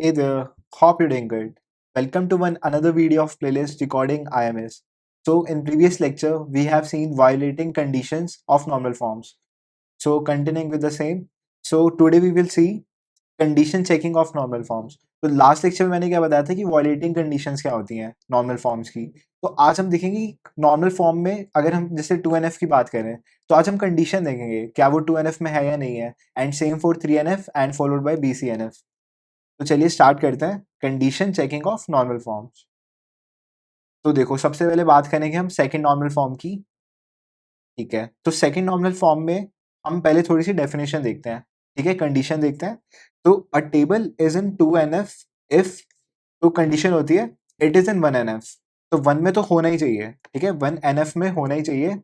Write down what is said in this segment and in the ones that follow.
Hey there, hope you're doing good. Welcome to one another video of playlist recording IMS. So in previous lecture, we have seen violating conditions of normal forms. So continuing with the same. So today we will see condition checking of normal forms. तो last lecture में मैंने क्या बताया था कि वॉलेटिंग conditions क्या होती हैं नॉर्मल फॉर्म्स की। तो आज हम देखेंगे नॉर्मल फॉर्म में अगर हम जैसे 2NF की बात करें तो आज हम कंडीशन देखेंगे क्या वो 2NF में है या नहीं है and same for 3NF and followed by BCNF। तो चलिए स्टार्ट करते हैं condition checking of normal forms. तो देखो सबसे पहले बात करेंगे हम सेकंड नॉर्मल फॉर्म की। ठीक है, तो सेकंड नॉर्मल फॉर्म में हम पहले थोड़ी सी डेफिनेशन देखते हैं। ठीक है, कंडीशन देखते हैं। तो अ table is in 2NF if, तो कंडीशन होती है इट इज इन 1NF। तो 1 में तो होना ही चाहिए, ठीक है, 1NF में होना ही चाहिए।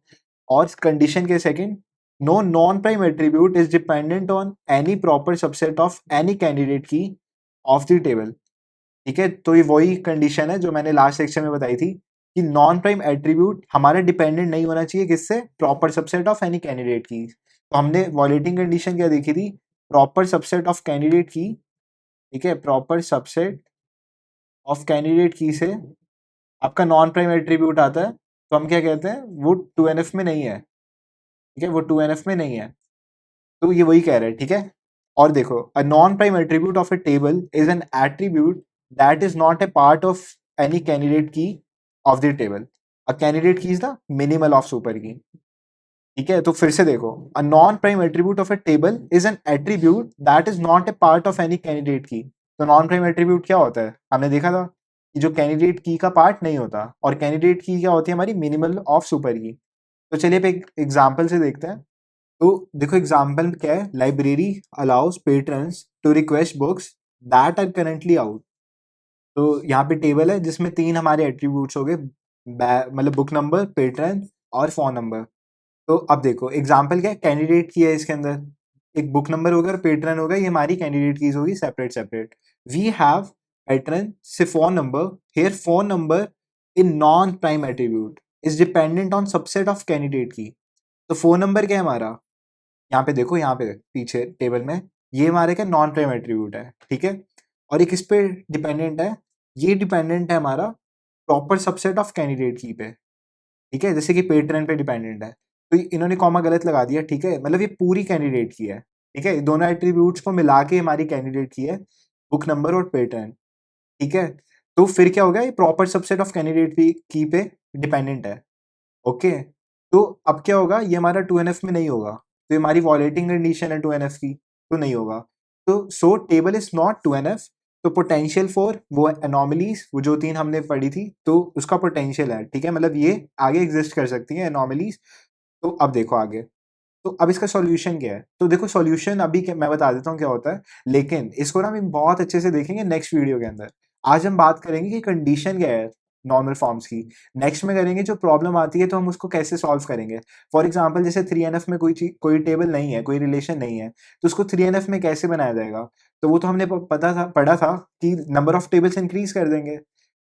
और कंडीशन के second, no non prime attribute is dependent on any proper subset of any candidate key of the table. ठीक है, तो ये वही कंडीशन है जो मैंने लास्ट सेक्शन में बताई थी कि नॉन प्राइम एट्रीब्यूट हमारा डिपेंडेंट नहीं होना चाहिए किससे, proper subset of any candidate key. तो हमने वॉलेटिंग कंडीशन क्या देखी थी, प्रॉपर सबसेट ऑफ कैंडिडेट की। ठीक है, proper subset of candidate key से आपका नॉन प्राइम एट्रीब्यूट आता है, तो हम क्या कहते हैं वो 2NF में नहीं है। ठीक है, वो 2NF में नहीं है। तो ये वही कह रहे हैं। ठीक है, और देखो a non prime attribute of a table is an attribute that is not a part of any candidate key of the table. A candidate key is the minimal of super key. ठीक है, तो फिर से देखो, a non prime attribute of a table is an attribute that is not a part of any candidate key. तो non prime attribute क्या होता है, हमने देखा था कि जो कैंडिडेट की का पार्ट नहीं होता, और कैंडिडेट की क्या होती है हमारी मिनिमल ऑफ सुपर की। तो चलिए एक एग्जाम्पल से देखते हैं। तो देखो एग्जाम्पल क्या है, library allows patrons to request books that are currently out. तो यहाँ पे टेबल है जिसमें 3 हमारे एट्रीब्यूट्स हो गए, मतलब बुक नंबर, पेट्रन और फोन नंबर। तो अब देखो एग्जाम्पल क्या है, कैंडिडेट की है इसके अंदर, एक बुक नंबर होगा और पेट्रन होगा, ये हमारी कैंडिडेट कीज होगी separate separate. We have patron से phone number, here phone number in non prime attribute is dependent on subset of candidate key. तो फोन नंबर क्या है हमारा, यहाँ पे देखो, यहाँ पे पीछे टेबल में ये हमारे का नॉन प्राइम एट्रीब्यूट है। ठीक है, और ये किस पे डिपेंडेंट है, ये डिपेंडेंट है हमारा प्रॉपर सबसेट ऑफ कैंडिडेट की पे। ठीक है, जैसे कि पेट्रन पे डिपेंडेंट है, तो इन्होंने कॉमा गलत लगा दिया। ठीक है, मतलब ये पूरी कैंडिडेट की है। ठीक है, दोनों एट्रीब्यूट्स को मिला के हमारी कैंडिडेट की है, बुक नंबर और पेट्रन। ठीक है, तो फिर क्या हो गया, ये प्रॉपर सबसेट ऑफ कैंडिडेट की पे डिपेंडेंट है। ओके, तो अब क्या होगा, ये हमारा 2NF में नहीं होगा, तो ये हमारी वॉलेटिंग कंडीशन है 2NF की, तो नहीं होगा। तो सो टेबल इज नॉट 2NF। तो पोटेंशियल फॉर वो एनॉमलीज, वो जो 3 हमने पढ़ी थी, तो उसका पोटेंशियल है। ठीक है, मतलब ये आगे एग्जिस्ट कर सकती है एनॉमलीज। तो अब देखो आगे, तो अब इसका सॉल्यूशन क्या है। तो देखो सॉल्यूशन अभी मैं बता देता हूँ क्या होता है, लेकिन इसको ना हम बहुत अच्छे से देखेंगे नेक्स्ट वीडियो के अंदर। आज हम बात करेंगे कि कंडीशन क्या है नॉर्मल फॉर्म्स की। नेक्स्ट में करेंगे जो प्रॉब्लम आती है तो हम उसको कैसे सॉल्व करेंगे। फॉर एग्जांपल जैसे 3NF में कोई टेबल नहीं है, कोई रिलेशन नहीं है, तो उसको 3NF में कैसे बनाया जाएगा। तो वो तो हमने पढ़ा था कि नंबर ऑफ टेबल्स इंक्रीज कर देंगे।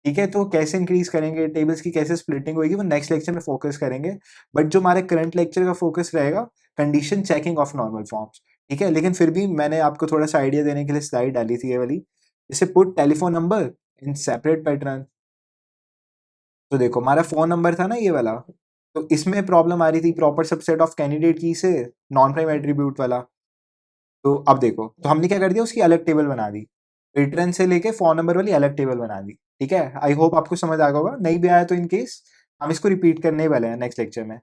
ठीक है, तो कैसे इंक्रीज करेंगे, टेबल्स की कैसे स्प्लिटिंग होगी, वो नेक्स्ट लेक्चर में फोकस करेंगे। बट जो हमारे करंट लेक्चर का फोकस रहेगा, condition checking of normal forms. ठीक है, लेकिन फिर भी मैंने आपको थोड़ा सा आइडिया देने के लिए स्लाइड डाली थी ये वाली, जैसे put telephone number in separate pattern. तो देखो हमारा फोन नंबर था ना ये वाला, तो इसमें प्रॉब्लम आ रही थी proper subset of candidate key से, नॉन प्राइम एट्रीब्यूट वाला। तो अब देखो, तो हमने क्या कर दिया, उसकी अलग टेबल बना दी, पेट्रन से लेके फोन नंबर वाली अलग टेबल बना दी। ठीक है, आई होप आपको समझ आ गया होगा, नहीं भी आया तो इन केस हम इसको रिपीट करने ही वाले हैं नेक्स्ट लेक्चर में।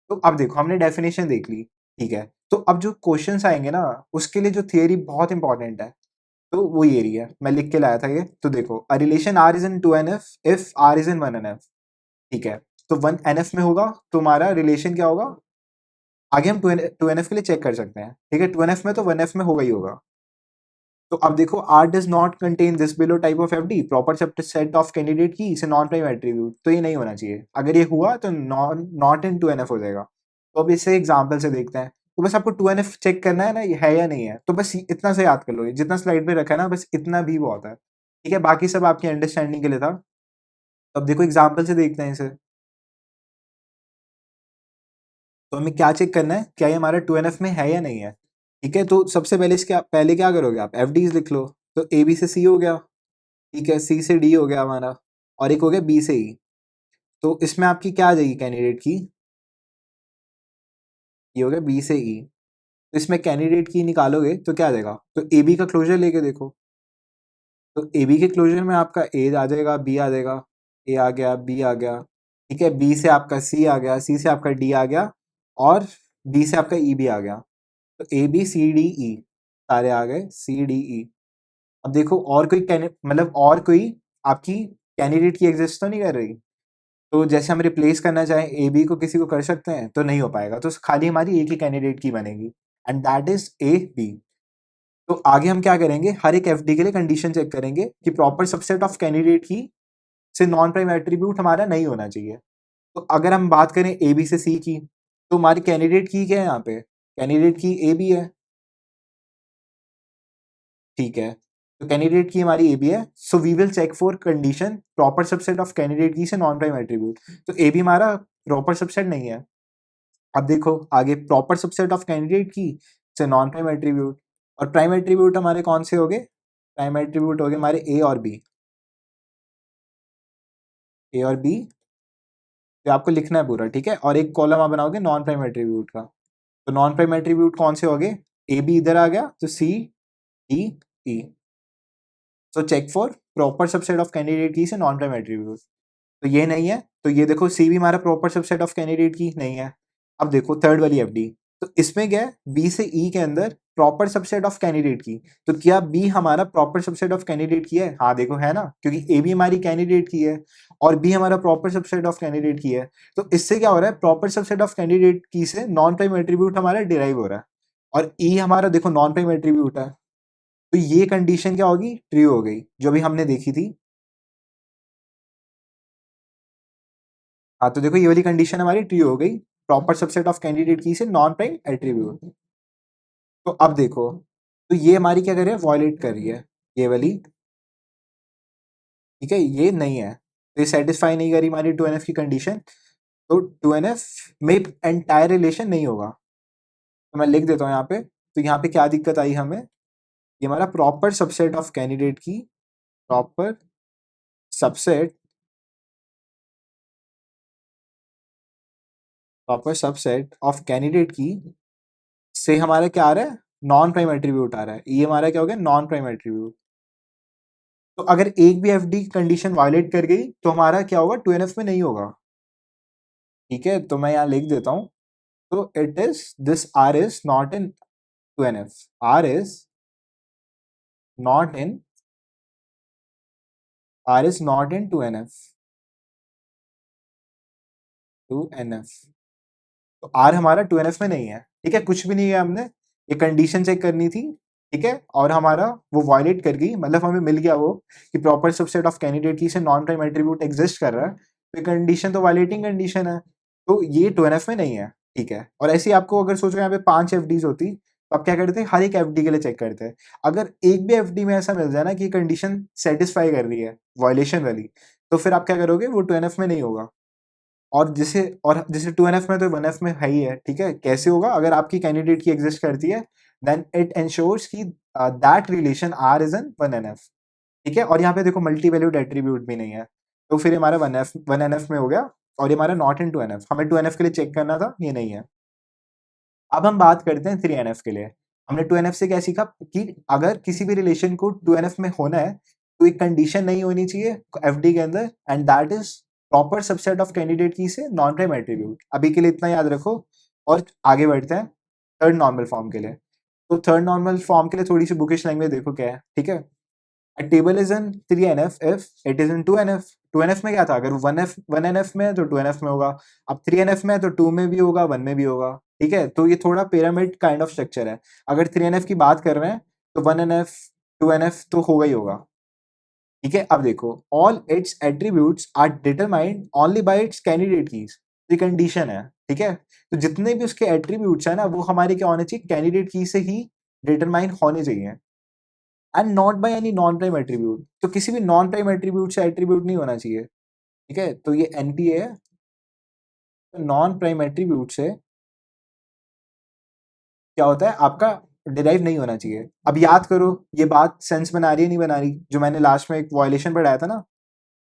तो अब देखो हमने डेफिनेशन देख ली। ठीक है, तो अब जो क्वेश्चंस आएंगे ना, उसके लिए जो थियरी बहुत इंपॉर्टेंट है, तो वो ये रही है, मैं लिख के लाया था ये। तो देखो, a relation R is in 2NF if R is in 1NF। ठीक है, तो 1NF में होगा तो हमारा रिलेशन क्या होगा, आगे हम 2NF के लिए चेक कर सकते हैं। ठीक है, 2NF में तो 1F में होगा ही होगा। तो अब देखो, R does not contain this below type of FD proper set of candidate key इसे नॉन प्राइम एट्रीब्यूट, तो ये नहीं होना चाहिए। अगर ये हुआ तो नॉट इन 2NF हो जाएगा। तो अब इसे एग्जांपल से देखते हैं। तो बस आपको 2NF चेक करना है ना, ये है या नहीं है, तो बस इतना से याद कर लो, ये जितना स्लाइड पे रखा है ना, बस इतना भी बहुत है। ठीक है, बाकी सब आपकी अंडरस्टैंडिंग के लिए था। तो अब देखो एग्जाम्पल से देखते हैं इसे। तो हमें क्या चेक करना है, क्या ये हमारा 2NF में है या नहीं है। ठीक है, तो सबसे पहले इसके पहले क्या करोगे आप, एफडीज लिख लो। तो ए बी से सी हो गया, ठीक है, सी से डी हो गया हमारा, और एक हो गया बी से ई। तो इसमें आपकी क्या आ जाएगी कैंडिडेट की, ये हो गया बी से ई। तो इसमें कैंडिडेट की निकालोगे तो क्या आ जाएगा, तो ए बी का क्लोजर लेके देखो, तो ए बी के क्लोजर में आपका ए आ जाएगा, बी आ जाएगा, ए आ गया, बी आ गया, ठीक है, बी से आपका सी आ गया, सी से आपका डी आ गया, और डी से आपका ई भी आ गया। तो ए बी सी डी ई सारे आ गए, सी डी ई। अब देखो और कोई मतलब और कोई आपकी कैंडिडेट की एग्जिस्ट तो नहीं कर रही। तो जैसे हम रिप्लेस करना चाहें ए बी को किसी को कर सकते हैं, तो नहीं हो पाएगा, तो खाली हमारी एक ही कैंडिडेट की बनेगी, and that is A B. तो आगे हम क्या करेंगे, हर एक एफडी के लिए कंडीशन चेक करेंगे कि proper subset of candidate key से नॉन प्राइम एट्रीब्यूट हमारा नहीं होना चाहिए। तो अगर हम बात करें ए बी से सी की, तो हमारी कैंडिडेट की क्या है, यहाँ पे कैंडिडेट की ए बी है, ठीक है, तो कैंडिडेट की हमारी ए बी है, so we will check for condition proper subset of candidate key से नॉन प्राइम एट्रीब्यूट। तो ए बी हमारा प्रॉपर सबसेट नहीं है। अब देखो आगे, proper subset of candidate key से नॉन प्राइम एट्रीब्यूट, और प्राइम एट्रीब्यूट हमारे कौन से हो गए, प्राइम एट्रीब्यूट हो गए हमारे ए और बी, ए और बी, तो आपको लिखना है पूरा, ठीक है, और एक कॉलम आप बनाओगे नॉन प्राइम एट्रीब्यूट का। तो नॉन प्राइम एट्रीब्यूट कौन से हो गए, ए बी इधर आ गया, तो C D E. So check for proper subset of candidate key से नॉन प्राइम एट्रीब्यूट। तो ये नहीं है, तो ये देखो सी भी हमारा प्रॉपर सबसेट ऑफ कैंडिडेट की नहीं है। अब देखो थर्ड वाली एफडी, तो इसमें क्या है, बी से ई के अंदर proper subset of candidate key, तो क्या बी हमारा proper subset of candidate key है, हाँ देखो है ना, क्योंकि ए बी हमारी कैंडिडेट की है और बी हमारा proper subset of candidate key है। तो इससे क्या हो रहा है, proper subset of candidate key से नॉन प्राइम एट्रीब्यूट हमारा डिराइव हो रहा है, और ई हमारा देखो नॉन प्राइम एट्रीब्यूट है। तो ये कंडीशन क्या होगी, ट्रू हो गई, जो भी हमने देखी थी। हाँ तो देखो ये वाली कंडीशन हमारी ट्रू हो गई, proper subset of candidate key से नॉन प्राइम एट्रीब्यूट। तो अब देखो, तो ये हमारी क्या कर रही है, वॉयलेट कर रही है ये वाली, ठीक है, ये नहीं है, तो ये सेटिस्फाई नहीं करी हमारी टू एन एफ की कंडीशन। तो टू एन एफ में एंटायर रिलेशन नहीं होगा। तो मैं लिख देता हूँ यहाँ पे, तो यहाँ पे क्या दिक्कत आई हमें, ये हमारा प्रॉपर सबसेट ऑफ कैंडिडेट की, proper subset, proper subset of candidate key से हमारा क्या आ रहा है, नॉन प्राइम एट्रीब्यूट आ रहा है, ये हमारा क्या हो गया, नॉन प्राइम एट्रीब्यूट। तो अगर एक भी एफडी कंडीशन वायलेट कर गई तो हमारा क्या होगा, टू एन एफ में नहीं होगा, ठीक है, तो मैं यहाँ लिख देता हूँ, तो it is this R is not in two N F, R is not in, R is not in two N F, two N F. तो आर हमारा टू एन एफ में नहीं है, ठीक है, कुछ भी नहीं है, हमने ये कंडीशन चेक करनी थी, ठीक है, और हमारा वो वायलेट कर गई, मतलब हमें मिल गया वो कि proper subset of candidate key से नॉन प्राइम एट्रीब्यूट एग्जिस्ट कर रहा है, तो कंडीशन तो वायलेटिंग कंडीशन है, तो ये टू एन एफ में नहीं है, ठीक है। और ऐसे ही आपको अगर सोचो यहाँ पे 5 एफडीज होती, तो आप क्या करते हैं, हर एक एफडी के लिए चेक करते हैं, अगर एक भी एफडी में ऐसा मिल जाए ना कि कंडीशन सेटिस्फाई कर रही है वायलेशन वाली, तो फिर आप क्या करोगे, वो टू एन एफ में नहीं होगा। और जैसे टू एन एफ में तो वन एफ में है ही है, ठीक है, कैसे होगा, अगर आपकी कैंडिडेट की एग्जिस्ट करती है, देन इट एंश्योर्स कि that relation R is in one N F, ठीक है, और यहाँ पे देखो मल्टी वैल्यूड एट्रीब्यूट भी नहीं है, तो फिर हमारा वन एन एफ में हो गया, और ये हमारा not in two N F, हमें टू एन एफ के लिए चेक करना था, ये नहीं है। अब हम बात करते हैं थ्री एन एफ के लिए। हमने टू एन एफ से क्या सीखा कि अगर किसी भी रिलेशन को टू एन एफ में होना है, तो एक कंडीशन नहीं होनी चाहिए एफडी के अंदर, and that is proper subset of candidate key से नॉन प्राइम एट्रीब्यूट। अभी के लिए इतना याद रखो, और आगे बढ़ते हैं थर्ड नॉर्मल फॉर्म के लिए। तो थर्ड नॉर्मल फॉर्म के लिए थोड़ी सी बुकिश लैंग्वेज देखो क्या है, ठीक है। A table is in 3NF if it is in 2NF। 2NF में क्या था, अगर 1NF में है तो 2NF में होगा, अब 3NF में है तो 2 में भी होगा, 1 में भी होगा, ठीक है। तो ये थोड़ा पिरामिड काइंड ऑफ स्ट्रक्चर है। अगर 3NF की बात कर रहे हैं तो 1NF 2NF तो होगा ही होगा, ठीक है। अब देखो, all its attributes are determined only by its candidate keys, ये कंडीशन है, ठीक है। तो जितने भी उसके एट्रीब्यूट्स है ना, वो हमारे क्या होने चाहिए, कैंडिडेट की से ही डिटरमाइन होने चाहिए, and not by any non prime attribute. तो किसी भी नॉन प्राइम एट्रीब्यूट से एट्रीब्यूट नहीं होना चाहिए, ठीक है। तो ये एनपीए है, तो नॉन प्राइम एट्रीब्यूट से क्या होता है आपका, डिराइव नहीं होना चाहिए। अब याद करो ये बात सेंस बना रही है नहीं बना रही, जो मैंने लास्ट में एक वायलेशन पढ़ाया था ना,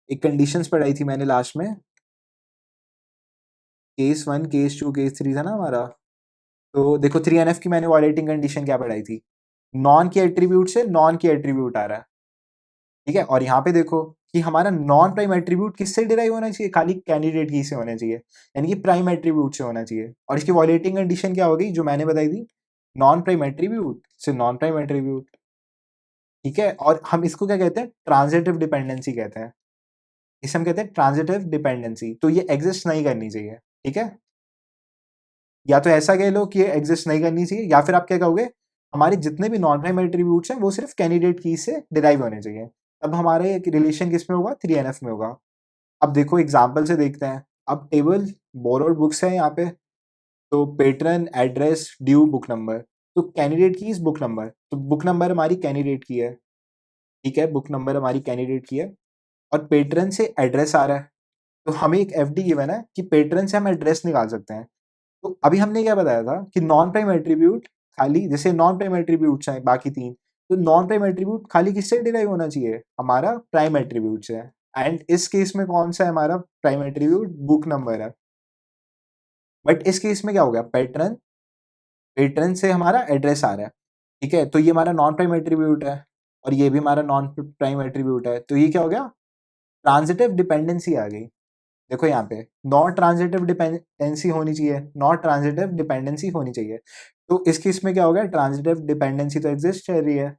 एक कंडीशंस पढ़ाई थी मैंने लास्ट में, केस 1 केस 2 केस 3 था ना हमारा। तो देखो 3NF की मैंने वायलेटिंग कंडीशन क्या पढ़ाई थी, नॉन के एट्रीब्यूट से नॉन के एट्रीब्यूट आ रहा है, ठीक है। और यहाँ पे देखो कि हमारा नॉन प्राइम एट्रीब्यूट किससे डिराइव होना चाहिए, खाली कैंडिडेट की से होना चाहिए, यानी कि प्राइम एट्रीब्यूट से होना चाहिए। और इसकी वायलेटिंग कंडीशन क्या हो गई जो मैंने बताई थी, नॉन प्राइम एट्रीब्यूट से नॉन प्राइम एट्रीब्यूट, ठीक है। और हम इसको क्या कहते हैं, ट्रांजिटिव डिपेंडेंसी कहते हैं, इसे हम कहते हैं ट्रांजिटिव डिपेंडेंसी। तो ये एग्जिस्ट नहीं करनी चाहिए, ठीक है। या तो ऐसा कह लो कि ये एग्जिस्ट नहीं करनी चाहिए, या फिर आप क्या कहोगे, हमारे जितने भी नॉन प्राइम एट्रीब्यूट्स हैं वो सिर्फ कैंडिडेट की से डिराइव होने चाहिए। अब हमारे रिलेशन किस में होगा, 3NF में होगा। अब देखो एग्जाम्पल से देखते हैं। अब टेबल बोरोड बुक्स है यहाँ पे, तो patron address due book number, तो candidate key is book number, तो बुक नंबर हमारी कैंडिडेट की है, ठीक है, बुक नंबर हमारी कैंडिडेट की है। और पेट्रन से एड्रेस आ रहा है, तो हमें एक एफडी गिवन है कि पेट्रन से हम एड्रेस निकाल सकते हैं। तो अभी हमने क्या बताया था कि नॉन प्राइम एट्रीब्यूट खाली, जैसे नॉन प्राइम एट्रीब्यूट्स हैं बाकी तीन, तो नॉन प्राइम एट्रीब्यूट खाली किससे डिराइव होना चाहिए, हमारा प्राइम एट्रीब्यूट से। एंड इस केस में कौन सा है हमारा प्राइम एट्रीब्यूट, बुक नंबर है। बट इस केस में क्या हो गया, पैटर्न, पेट्रन से हमारा एड्रेस आ रहा है, ठीक है, तो ये हमारा नॉन प्राइम एट्रीब्यूट है, और ये भी हमारा नॉन प्राइम एट्रीब्यूट है। तो ये क्या हो गया, ट्रांजिटिव डिपेंडेंसी आ गई। देखो यहाँ पे नॉट ट्रांजिटिव डिपेंडेंसी होनी चाहिए, नॉट ट्रांजिटिव डिपेंडेंसी होनी चाहिए। तो इस केस में क्या हो गया, ट्रांजिटिव डिपेंडेंसी तो एग्जिस्ट कर रही है,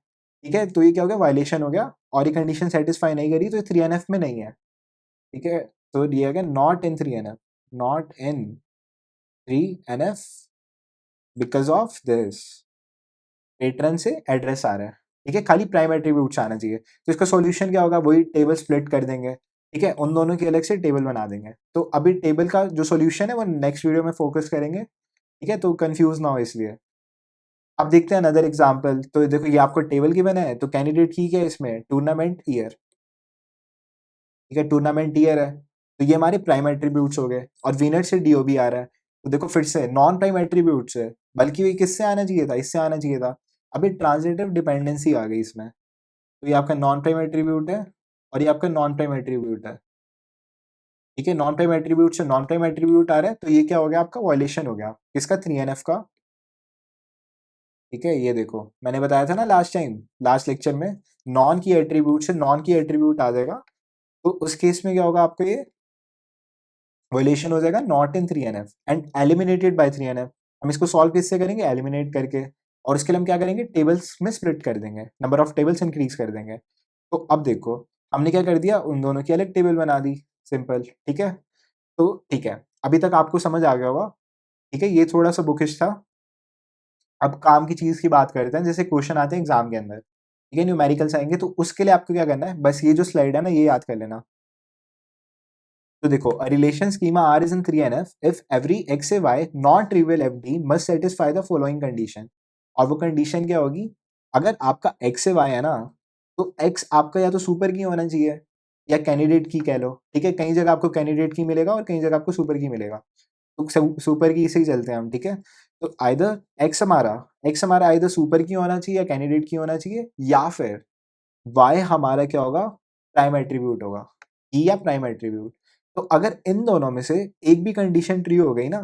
ठीक है। तो ये क्या हो गया, वायलेशन हो गया, और ये कंडीशन सेटिस्फाई नहीं करी, तो 3NF में नहीं है, ठीक है। तो दिया गया not in 3NF, not in 3NF because of this, patron से एड्रेस आ रहा है, ठीक है, खाली प्राइम एट्रीब्यूट आना चाहिए। तो इसका सॉल्यूशन क्या होगा, वही टेबल स्प्लिट कर देंगे, ठीक है, उन दोनों की अलग से टेबल बना देंगे। तो अभी टेबल का जो सॉल्यूशन है वो नेक्स्ट वीडियो में फोकस करेंगे, ठीक है, तो कंफ्यूज ना हो इसलिए। अब देखते हैं अनदर एग्जांपल। तो देखो ये आपको टेबल गिवन है, तो कैंडिडेट की क्या है इसमें, टूर्नामेंट ईयर, ठीक है, टूर्नामेंट ईयर है, तो ये हमारे प्राइम एट्रीब्यूट्स हो गए। और विनर से डीओबी आ रहा है, तो देखो फिर से नॉन प्राइम एट्रीब्यूट्स है, बल्कि ये किससे आना चाहिए था, इससे आना चाहिए था। अभी ट्रांजिटिव डिपेंडेंसी आ गई इसमें, तो ये आपका नॉन प्राइम एट्रीब्यूट है, और ये आपका नॉन प्राइम एट्रीब्यूट है, ठीक है। नॉन प्राइम एट्रीब्यूट से नॉन प्राइम एट्रीब्यूट आ रहा है, तो ये क्या हो गया, आपका वायलेशन हो गया किसका, 3NF का, ठीक है। ये देखो मैंने बताया था ना लास्ट टाइम, लास्ट लेक्चर में, नॉन की एट्रीब्यूट से नॉन की एट्रीब्यूट आ जाएगा, तो उस केस में क्या होगा, आपका ये वायलेशन हो जाएगा not in 3NF and eliminated bye 3NF। हम इसको सॉल्व किससे करेंगे, एलिमिनेट करके, और इसके लिए हम क्या करेंगे, टेबल्स में स्प्लिट कर देंगे, नंबर ऑफ टेबल्स इंक्रीज कर देंगे। तो अब देखो हमने क्या कर दिया, उन दोनों की अलग टेबल बना दी, सिंपल, ठीक है। तो ठीक है, अभी तक आपको समझ आ गया होगा, ठीक है। ये थोड़ा सा बुकिश था। अब काम की चीज की बात करते हैं, जैसे क्वेश्चन आते हैं एग्जाम के अंदर, ठीक है, न्यूमेरिकल्स आएंगे, तो उसके लिए आपको क्या करना है, बस ये जो स्लाइड है ना ये याद कर लेना। तो देखो a relation schema R is in 3NF if every x से y not trivial FD must satisfy the following condition। और वो कंडीशन क्या होगी, अगर आपका x से y है ना, तो x आपका या तो सुपर की होना चाहिए या कैंडिडेट की कह लो, ठीक है। कई जगह आपको कैंडिडेट की मिलेगा और कई जगह आपको सुपर की मिलेगा, तो सुपर की से ही चलते हैं हम, ठीक है। तो आइदर x हमारा आइदर सुपर की होना चाहिए या कैंडिडेट की होना चाहिए, या फिर y हमारा क्या होगा, प्राइम एट्रीब्यूट होगा, ई या प्राइम एट्रीब्यूट। तो अगर इन दोनों में से एक भी कंडीशन ट्रू हो गई ना,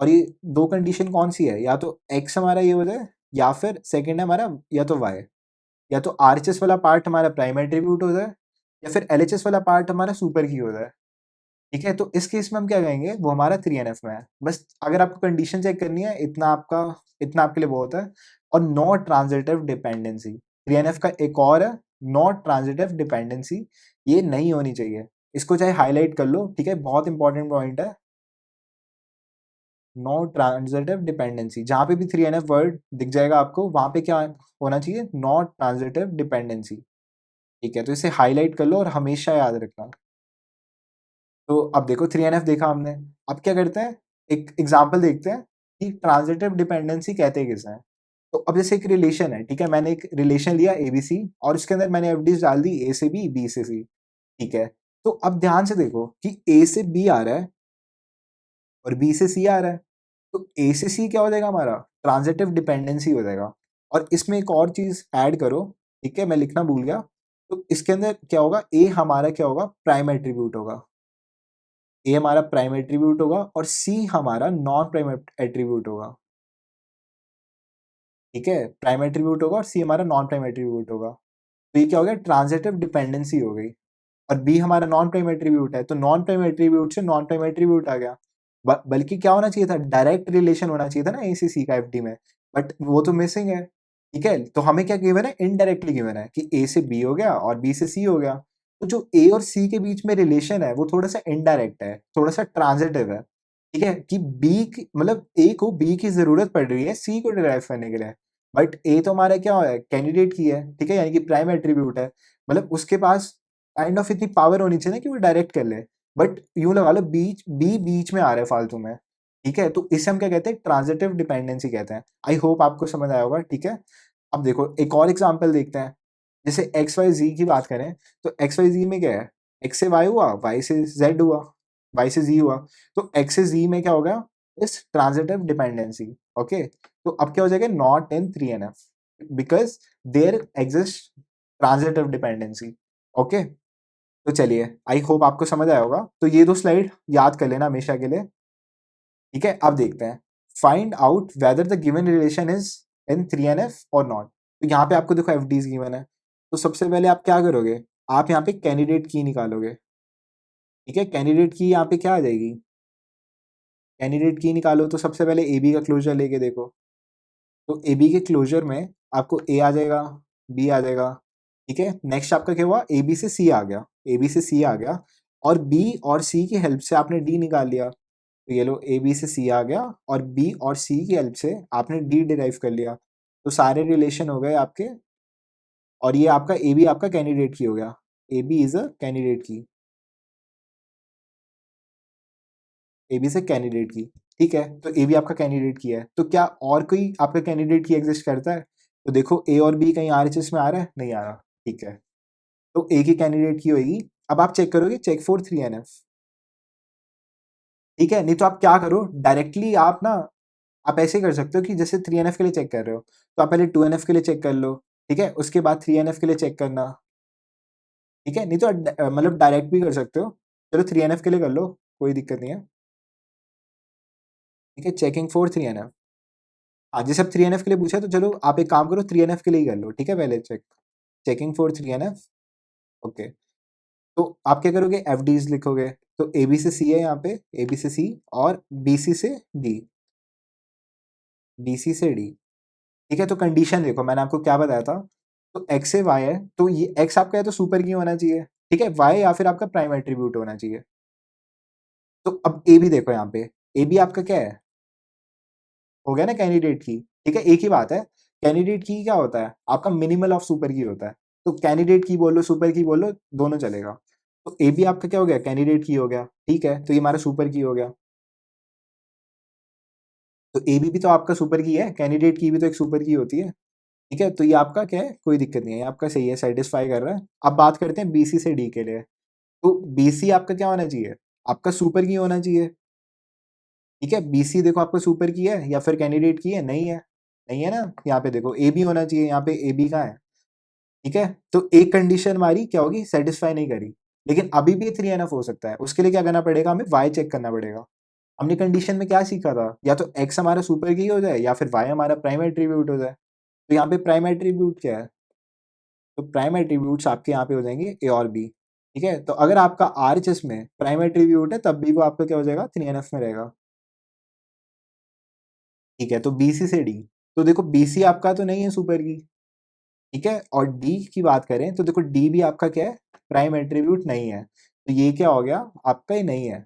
और ये दो कंडीशन कौन सी है, या तो x हमारा ये हो जाए, या फिर सेकंड है हमारा या तो y, या तो RHS वाला पार्ट हमारा प्राइम एट्रीब्यूट हो जाए, या फिर LHS वाला पार्ट हमारा सुपर की हो जाए, ठीक है। तो इस केस में हम क्या कहेंगे, वो हमारा 3NF में है। बस अगर आपको कंडीशन चेक करनी है, इतना आपके लिए बहुत है। और नॉट ट्रांजिटिव डिपेंडेंसी 3NF का एक और है, नॉट ट्रांजिटिव डिपेंडेंसी, ये नहीं होनी चाहिए। इसको चाहे हाईलाइट कर लो, ठीक है, बहुत इंपॉर्टेंट पॉइंट है। नो ट्रांजिटिव डिपेंडेंसी, जहां पे भी 3NF वर्ड दिख जाएगा आपको, वहां पे क्या होना चाहिए, नॉट ट्रांजिटिव डिपेंडेंसी, ठीक है। तो इसे हाईलाइट कर लो और हमेशा याद रखना। तो अब देखो 3NF देखा हमने, अब क्या करते हैं, एक एग्जाम्पल देखते हैं कि ट्रांजिटिव डिपेंडेंसी कहते किसे हैं। तो अब जैसे एक रिलेशन है, ठीक है, मैंने एक रिलेशन लिया ABC, और उसके अंदर मैंने एफडीज डाल दी A से B, B से C, ठीक है। तो अब ध्यान से देखो कि A से B आ रहा है और B से C आ रहा है, तो A से C क्या हो जाएगा, हमारा ट्रांजिटिव डिपेंडेंसी हो जाएगा, और इसमें एक और चीज ऐड करो, ठीक है, मैं लिखना भूल गया। तो इसके अंदर क्या होगा, ए हमारा क्या होगा, प्राइम एट्रीब्यूट होगा, ए हमारा प्राइम एट्रीब्यूट होगा और सी हमारा नॉन प्राइम एट्रीब्यूट होगा। ठीक है, प्राइम एट्रीब्यूट होगा और सी हमारा नॉन प्राइम एट्रीब्यूट होगा। तो ये क्या हो गया, ट्रांजिटिव डिपेंडेंसी हो गई। और बी हमारा नॉन प्राइम एट्रीब्यूट है, तो नॉन प्राइम एट्रीब्यूट से नॉन प्राइम एट्रीब्यूट आ गया। बल्कि क्या होना चाहिए था, डायरेक्ट रिलेशन होना चाहिए था ना ए से सी का एफडी में, बट वो तो मिसिंग है। ठीक है, तो हमें क्या गिवन है, इनडायरेक्टली गिवन है कि ए से बी हो गया और बी से सी हो गया। तो जो ए और सी के बीच में रिलेशन है वो थोड़ा सा इनडायरेक्ट है, थोड़ा सा ट्रांजिटिव है। ठीक है, कि बी की मतलब ए को बी की जरूरत पड़ रही है सी को डिराइव करने के लिए, बट ए तो हमारा क्या है, कैंडिडेट की है, ठीक है, यानी कि प्राइम एट्रीब्यूट है। मतलब उसके पास काइंड ऑफ इतनी पावर होनी चाहिए ना कि वो डायरेक्ट कर ले, बट यूं लगा लो बीच में आ रहा है फालतू में। ठीक है, तो इसे हम क्या कहते हैं, ट्रांजिटिव डिपेंडेंसी कहते हैं। आई होप आपको समझ आया होगा। ठीक है, अब देखो एक और एग्जांपल देखते हैं। जैसे एक्स वाई जी की बात करें, तो एक्स वाई जी में क्या है, एक्स से वाई हुआ, वाई से जेड हुआ, वाई से जी हुआ। तो एक्स से जी में क्या होगा, इस ट्रांजिटिव डिपेंडेंसी। ओके, तो अब क्या हो जाएगा, not in 3NF because there exist transitive dependency. Okay, तो चलिए, आई होप आपको समझ आया होगा। तो ये दो स्लाइड याद कर लेना हमेशा के लिए। ठीक है, अब देखते हैं, find out whether the given relation is in 3NF और नॉट। तो यहाँ पे आपको देखो एफ डीज गिवन है, तो सबसे पहले आप क्या करोगे, आप यहाँ पे कैंडिडेट की निकालोगे। ठीक है, कैंडिडेट की यहाँ पे क्या आ जाएगी, कैंडिडेट की निकालो तो सबसे पहले ए बी का क्लोजर लेके देखो। तो ए बी के क्लोजर में आपको ए आ जाएगा, बी आ जाएगा। ठीक है, नेक्स्ट आपका क्या हुआ, ए बी से सी आ गया, ए बी से सी आ गया, और बी और सी की हेल्प से आपने डी निकाल लिया। तो ये लो, ए बी से सी आ गया और बी और सी की हेल्प से आपने डी डिराइव कर लिया। तो सारे रिलेशन हो गए आपके, और ये आपका ए बी आपका कैंडिडेट की हो गया, A B is a candidate key, A B से कैंडिडेट की। ठीक है, तो ए बी आपका कैंडिडेट की है, तो क्या और कोई आपका कैंडिडेट की एग्जिस्ट करता है? तो देखो ए और बी कहीं आरएचएस में आ रहा है, नहीं आ रहा। ठीक है, तो ए की कैंडिडेट की होगी। अब आप चेक करोगे, चेक फॉर 3NF। ठीक है, नहीं तो आप क्या करो, डायरेक्टली आप ना, आप ऐसे कर सकते हो कि जैसे 3NF के लिए चेक कर रहे हो, तो आप पहले 2NF के लिए चेक कर लो। ठीक है, उसके बाद 3NF के लिए चेक करना। ठीक है, नहीं तो मतलब डायरेक्ट भी कर सकते हो। चलो 3NF के लिए कर लो, कोई दिक्कत नहीं है। ठीक है, चेकिंग फॉर 3NF। हाँ, जैसे अब 3NF के लिए पूछा तो चलो आप एक काम करो, 3NF के लिए ही कर लो। ठीक है, पहले चेकिंग फॉर 3NF। ओके, तो आप क्या करोगे, एफ डीज लिखोगे। तो ए बी से सी है यहाँ पे, ए बी से सी, और बी सी से डी, डी सी से डी। ठीक है, तो कंडीशन देखो, मैंने आपको क्या बताया था। तो एक्स से वाई है, तो ये एक्स आपका है तो सुपर की होना चाहिए। ठीक है, वाई या फिर आपका प्राइम एट्रीब्यूट होना चाहिए। तो अब ए भी देखो यहाँ पे, ए बी आपका क्या है, हो गया ना कैंडिडेट की। ठीक है, एक ही बात है, कैंडिडेट की क्या होता है, आपका मिनिमल ऑफ सुपर की होता है। तो कैंडिडेट की बोलो, सुपर की बोलो, दोनों चलेगा। तो ए बी आपका क्या हो गया, कैंडिडेट की हो गया। ठीक है, तो ये हमारा सुपर की हो गया। तो ए बी भी तो आपका सुपर की है, कैंडिडेट की भी तो एक सुपर की होती है। ठीक है, तो ये आपका क्या है, कोई दिक्कत नहीं है, ये आपका सही है, सेटिस्फाई कर रहा है। अब बात करते हैं बीसी से डी के लिए। तो बीसी आपका क्या होना चाहिए, आपका सुपर की होना चाहिए। ठीक है, बीसी देखो आपका सुपर की है या फिर कैंडिडेट की है, नहीं है, नहीं है ना। यहाँ पे देखो ए बी होना चाहिए, यहाँ पे ए बी कहाँ है। ठीक है, तो एक कंडीशन हमारी क्या होगी, सेटिस्फाई नहीं करी, लेकिन अभी भी 3NF हो सकता है। उसके लिए क्या करना पड़ेगा, हमें वाई चेक करना पड़ेगा। हमने कंडीशन में क्या सीखा था, या तो एक्स हमारा सुपर की हो जाए या फिर वाई हमारा प्राइम एट्रीब्यूट हो जाए। तो यहाँ पे प्राइम एट्रीब्यूट क्या है, तो प्राइम एट्रीब्यूट्स आपके यहाँ पे हो जाएंगे ए और बी। ठीक है, तो अगर आपका आरएचएस में प्राइम एट्रीब्यूट है तब भी वो आपका क्या हो जाएगा, 3NF में रहेगा। ठीक है, तो बीसी से डी, तो देखो बीसी आपका तो नहीं है सुपर की। ठीक है, और डी की बात करें तो देखो डी भी आपका क्या है, प्राइम एट्रीब्यूट नहीं है। तो ये क्या हो गया, आपका ही नहीं है।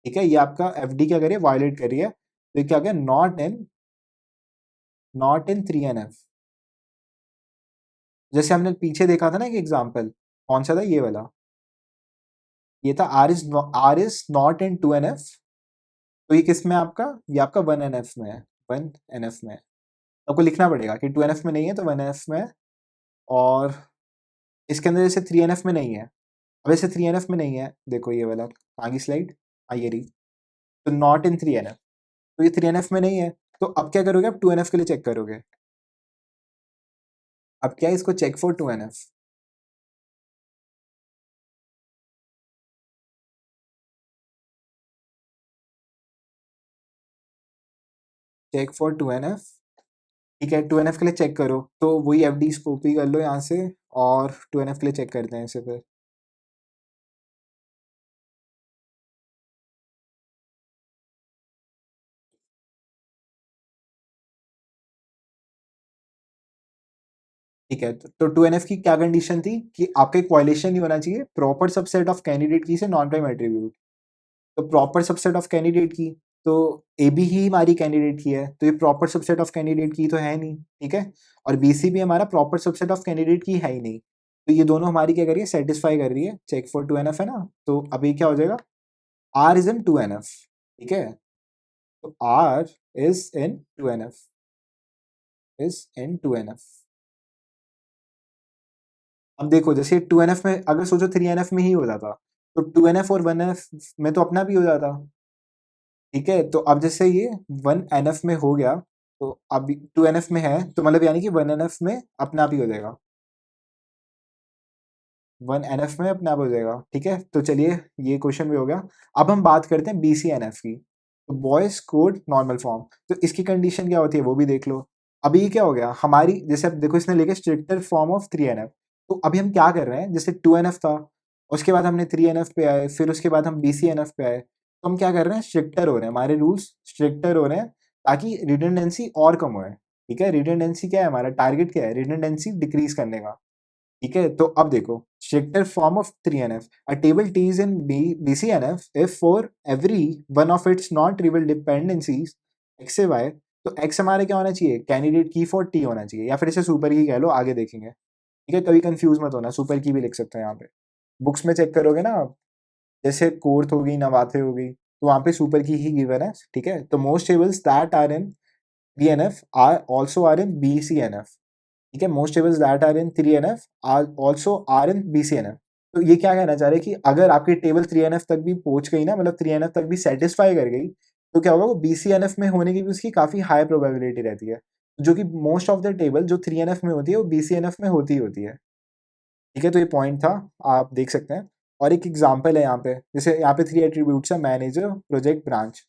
ठीक है, ये आपका एफडी क्या करिए, वायलेट करिए। तो ये क्या हो गया, नॉट इन 3NF। जैसे हमने पीछे देखा था ना एक एग्जाम्पल, कौन सा था, ये वाला, ये था are is not in 2NF। तो ये किस में है आपका, ये आपका 1NF में है, 1NF में है। आपको लिखना पड़ेगा कि 2NF में नहीं है तो 1NF में है। और इसके अंदर जैसे 3NF में नहीं है, अब ऐसे 3NF में नहीं है, देखो ये वाला आगे स्लाइड, ये रही। तो नॉट इन 3NF, तो ये 3NF में नहीं है। तो अब क्या करोगे, अब 2NF के लिए चेक करोगे। अब क्या है, इसको check for 2NF। Check for 2NF। ठीक है, 2NF के लिए चेक करो, तो वही एफडी कॉपी कर लो यहाँ से, और 2NF के लिए चेक करते हैं इसे फिर। ठीक है, तो 2NF की क्या कंडीशन थी कि आपका एक वायलेशन नहीं होना चाहिए proper subset of candidate key से नॉन प्राइम एट्रीब्यूट। तो proper subset of candidate key, तो ए बी ही हमारी कैंडिडेट की है, तो ये proper subset of candidate key तो है नहीं, ठीक है। और बी सी भी हमारा proper subset of candidate key है ही नहीं, तो ये दोनों हमारी क्या कर रही है, सेटिस्फाई कर रही है, चेक फॉर 2NF है ना। तो अभी क्या हो जाएगा, आर इज इन 2NF। ठीक है, तो R is in 2NF, is in 2NF। अब देखो, जैसे 2NF में अगर सोचो 3NF में ही हो जाता, तो 2NF और 1NF में तो अपना भी हो जाता। ठीक है, तो अब जैसे ये 1NF में हो गया, तो अब 2NF में है, तो मतलब यानी कि 1NF में अपना भी हो जाएगा, 1NF में अपने आप हो जाएगा। ठीक है, तो चलिए ये क्वेश्चन भी हो गया। अब हम बात करते हैं BCNF की, तो बॉयज कोड नॉर्मल फॉर्म, तो इसकी कंडीशन क्या होती है वो भी देख लो। अभी क्या हो गया हमारी, जैसे अब देखो इसने लेके स्ट्रिक्टर फॉर्म ऑफ 3NF, तो अभी हम क्या कर रहे हैं, जैसे 2NF था, उसके बाद हमने 3NF पे आए, फिर उसके बाद हम BCNF पे आए, तो हम क्या कर रहे हैं, स्ट्रिक्टर हो रहे हैं, हमारे रूल्स स्ट्रिक्टर हो रहे हैं, ताकि रिडंडेंसी और कम होए। ठीक है, रिडंडेंसी क्या है, हमारा टारगेट क्या है, रिडंडेंसी डिक्रीज करने का। ठीक है, तो अब देखो, stricter form of 3NF, a table T is in BCNF if for every one of its non-trivial dependencies x से y, तो x हमारे क्या होना चाहिए, कैंडिडेट की फॉर t होना चाहिए, या फिर इसे सुपर की कह लो, आगे देखेंगे। ठीक है, कभी कंफ्यूज मत होना, सुपर की भी लिख सकते हैं यहाँ पे, बुक्स में चेक करोगे ना आप, जैसे कोर्थ हो गई, नवाथे हो गई, तो वहाँ पे सुपर की ही गिवन है। ठीक है, तो most tables that are in BNF are also are in BCNF। ठीक है, most tables that are in 3NF are also are in BCNF। तो ये क्या कहना चाह रहे हैं कि अगर आपकी टेबल 3NF तक भी पहुंच गई ना, मतलब 3NF तक भी सेटिस्फाई कर गई, तो क्या होगा, वो BCNF में होने की भी उसकी काफी हाई प्रोबेबिलिटी रहती है, जो कि मोस्ट ऑफ द टेबल जो 3NF में होती है वो BCNF में होती ही होती है। ठीक है, तो ये पॉइंट था, आप देख सकते हैं। और एक एग्जाम्पल है यहाँ पे, जैसे यहाँ पे 3 एट्रीब्यूट्स है, manager, project, branch.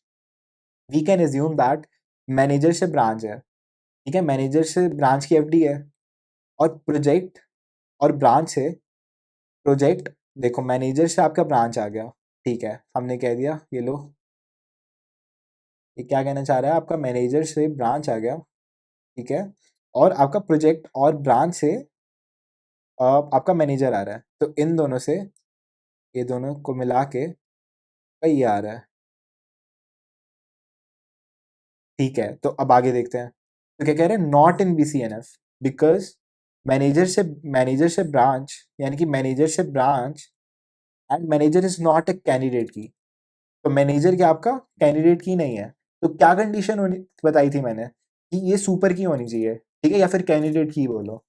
We can assume that manager से ब्रांच है। ठीक है, मैनेजर से ब्रांच की एफडी है, और प्रोजेक्ट और ब्रांच से प्रोजेक्ट, देखो मैनेजर से आपका ब्रांच आ गया। ठीक है, हमने कह दिया, ये लो, ये क्या कहना चाह रहा है, आपका मैनेजर से ब्रांच आ गया। ठीक है, और आपका प्रोजेक्ट और ब्रांच से आपका मैनेजर आ रहा है, तो इन दोनों से, ये दोनों को मिला के ये आ रहा है। ठीक है, तो अब आगे देखते हैं, तो क्या कह रहे हैं, not in BCNF, because manager से ब्रांच, यानी कि मैनेजर से branch and manager is not a candidate key, तो मैनेजर क्या आपका कैंडिडेट की नहीं है। तो क्या कंडीशन होनी बताई थी मैंने, कि ये सुपर की होनी चाहिए, ठीक है, या फिर कैंडिडेट की बोलो।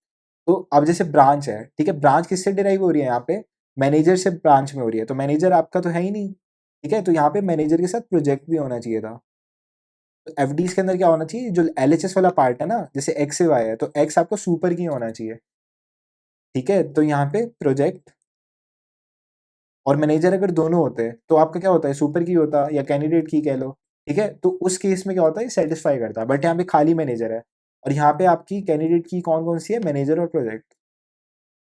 तो अब जैसे ब्रांच है, ठीक है, ब्रांच किससे डिराइव हो रही है यहाँ पे, मैनेजर से ब्रांच में हो रही है, तो मैनेजर आपका तो है ही नहीं। ठीक है, तो यहाँ पे मैनेजर के साथ प्रोजेक्ट भी होना चाहिए था। तो एफडीज के अंदर क्या होना चाहिए, जो एलएचएस वाला पार्ट है ना, जैसे एक्स से वाई है, तो एक्स आपको सुपर की होना चाहिए। ठीक है, तो यहाँ पे प्रोजेक्ट और मैनेजर अगर दोनों होते हैं, तो आपका क्या होता है, सुपर की होता या कैंडिडेट की कह लो। ठीक है, तो उस केस में क्या होता है, सेटिस्फाई करता है, बट यहाँ पे खाली मैनेजर है, और यहाँ पे आपकी कैंडिडेट की कौन कौन सी है, मैनेजर और प्रोजेक्ट।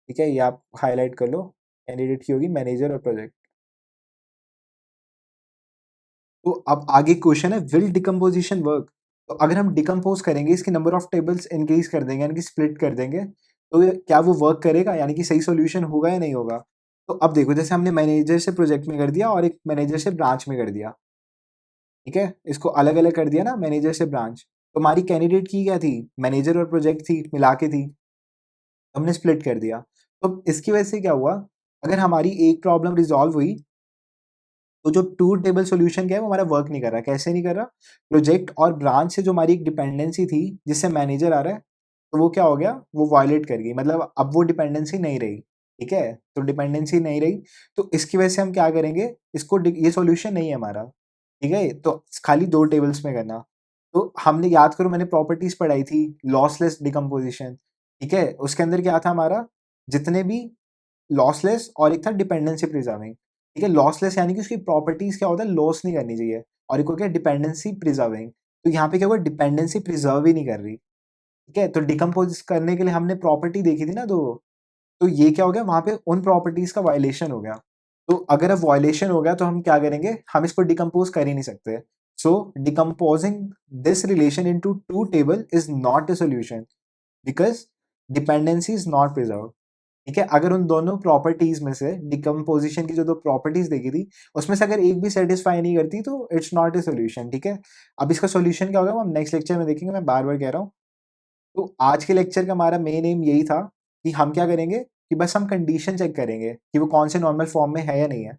ठीक है, ये आप हाईलाइट कर लो, कैंडिडेट की होगी मैनेजर और प्रोजेक्ट। तो अब आगे क्वेश्चन है, विल डिकम्पोजिशन वर्क, तो अगर हम डिकम्पोज करेंगे, इसके नंबर ऑफ टेबल्स इंक्रीज कर देंगे, यानी कि स्प्लिट कर देंगे, तो क्या वो वर्क करेगा, यानी कि सही सोल्यूशन होगा या नहीं होगा। तो अब देखो, जैसे हमने मैनेजर से प्रोजेक्ट में कर दिया, और एक मैनेजर से ब्रांच में कर दिया। ठीक है, इसको अलग अलग कर दिया ना, मैनेजर से ब्रांच, तो हमारी कैंडिडेट की क्या थी, मैनेजर और प्रोजेक्ट थी, मिला के थी, हमने स्प्लिट कर दिया। तो इसकी वजह से क्या हुआ, अगर हमारी एक प्रॉब्लम रिजॉल्व हुई, तो जो टू टेबल सॉल्यूशन क्या है, वो हमारा वर्क नहीं कर रहा। कैसे नहीं कर रहा, प्रोजेक्ट और ब्रांच से जो हमारी एक डिपेंडेंसी थी, जिससे मैनेजर आ रहा है, तो वो क्या हो गया, वो वायलेट कर गई, मतलब अब वो डिपेंडेंसी नहीं रही। ठीक है, तो डिपेंडेंसी नहीं रही, तो इसकी वजह से हम क्या करेंगे, इसको ये सॉल्यूशन नहीं है हमारा। ठीक है, तो खाली दो टेबल्स में करना। तो हमने, याद करो, मैंने प्रॉपर्टीज पढ़ाई थी, लॉसलेस डिकम्पोजिशन। ठीक है, उसके अंदर क्या था हमारा, जितने भी लॉसलेस और एक था डिपेंडेंसी प्रिजर्विंग। ठीक है, लॉसलेस यानी कि उसकी प्रॉपर्टीज क्या होता है, लॉस नहीं करनी चाहिए, और एक हो गया डिपेंडेंसी प्रिजर्विंग। तो यहाँ पे क्या हुआ, डिपेंडेंसी प्रिजर्व ही नहीं कर रही। ठीक है, तो डिकम्पोज करने के लिए हमने प्रॉपर्टी देखी थी ना, तो ये क्या हो गया, वहां पे उन प्रॉपर्टीज का वायलेशन हो गया। तो अगर अब वायलेशन हो गया तो हम क्या करेंगे, हम इसको डिकम्पोज कर ही नहीं सकते। So decomposing this relation into two table is not a solution, because dependency is not preserve. ठीक है, अगर उन दोनों प्रॉपर्टीज में से डिकम्पोजिशन की जो दो प्रॉपर्टीज देखी थी, उसमें से अगर एक भी सेटिस्फाई नहीं करती तो इट्स नॉट ए सोल्यूशन। ठीक है, अब इसका सोल्यूशन क्या होगा वो हम नेक्स्ट लेक्चर में देखेंगे, मैं बार बार कह रहा हूँ। तो आज के लेक्चर का हमारा मेन एम यही था कि हम क्या करेंगे, कि बस हम कंडीशन चेक करेंगे कि वो कौन से नॉर्मल फॉर्म में है या नहीं है।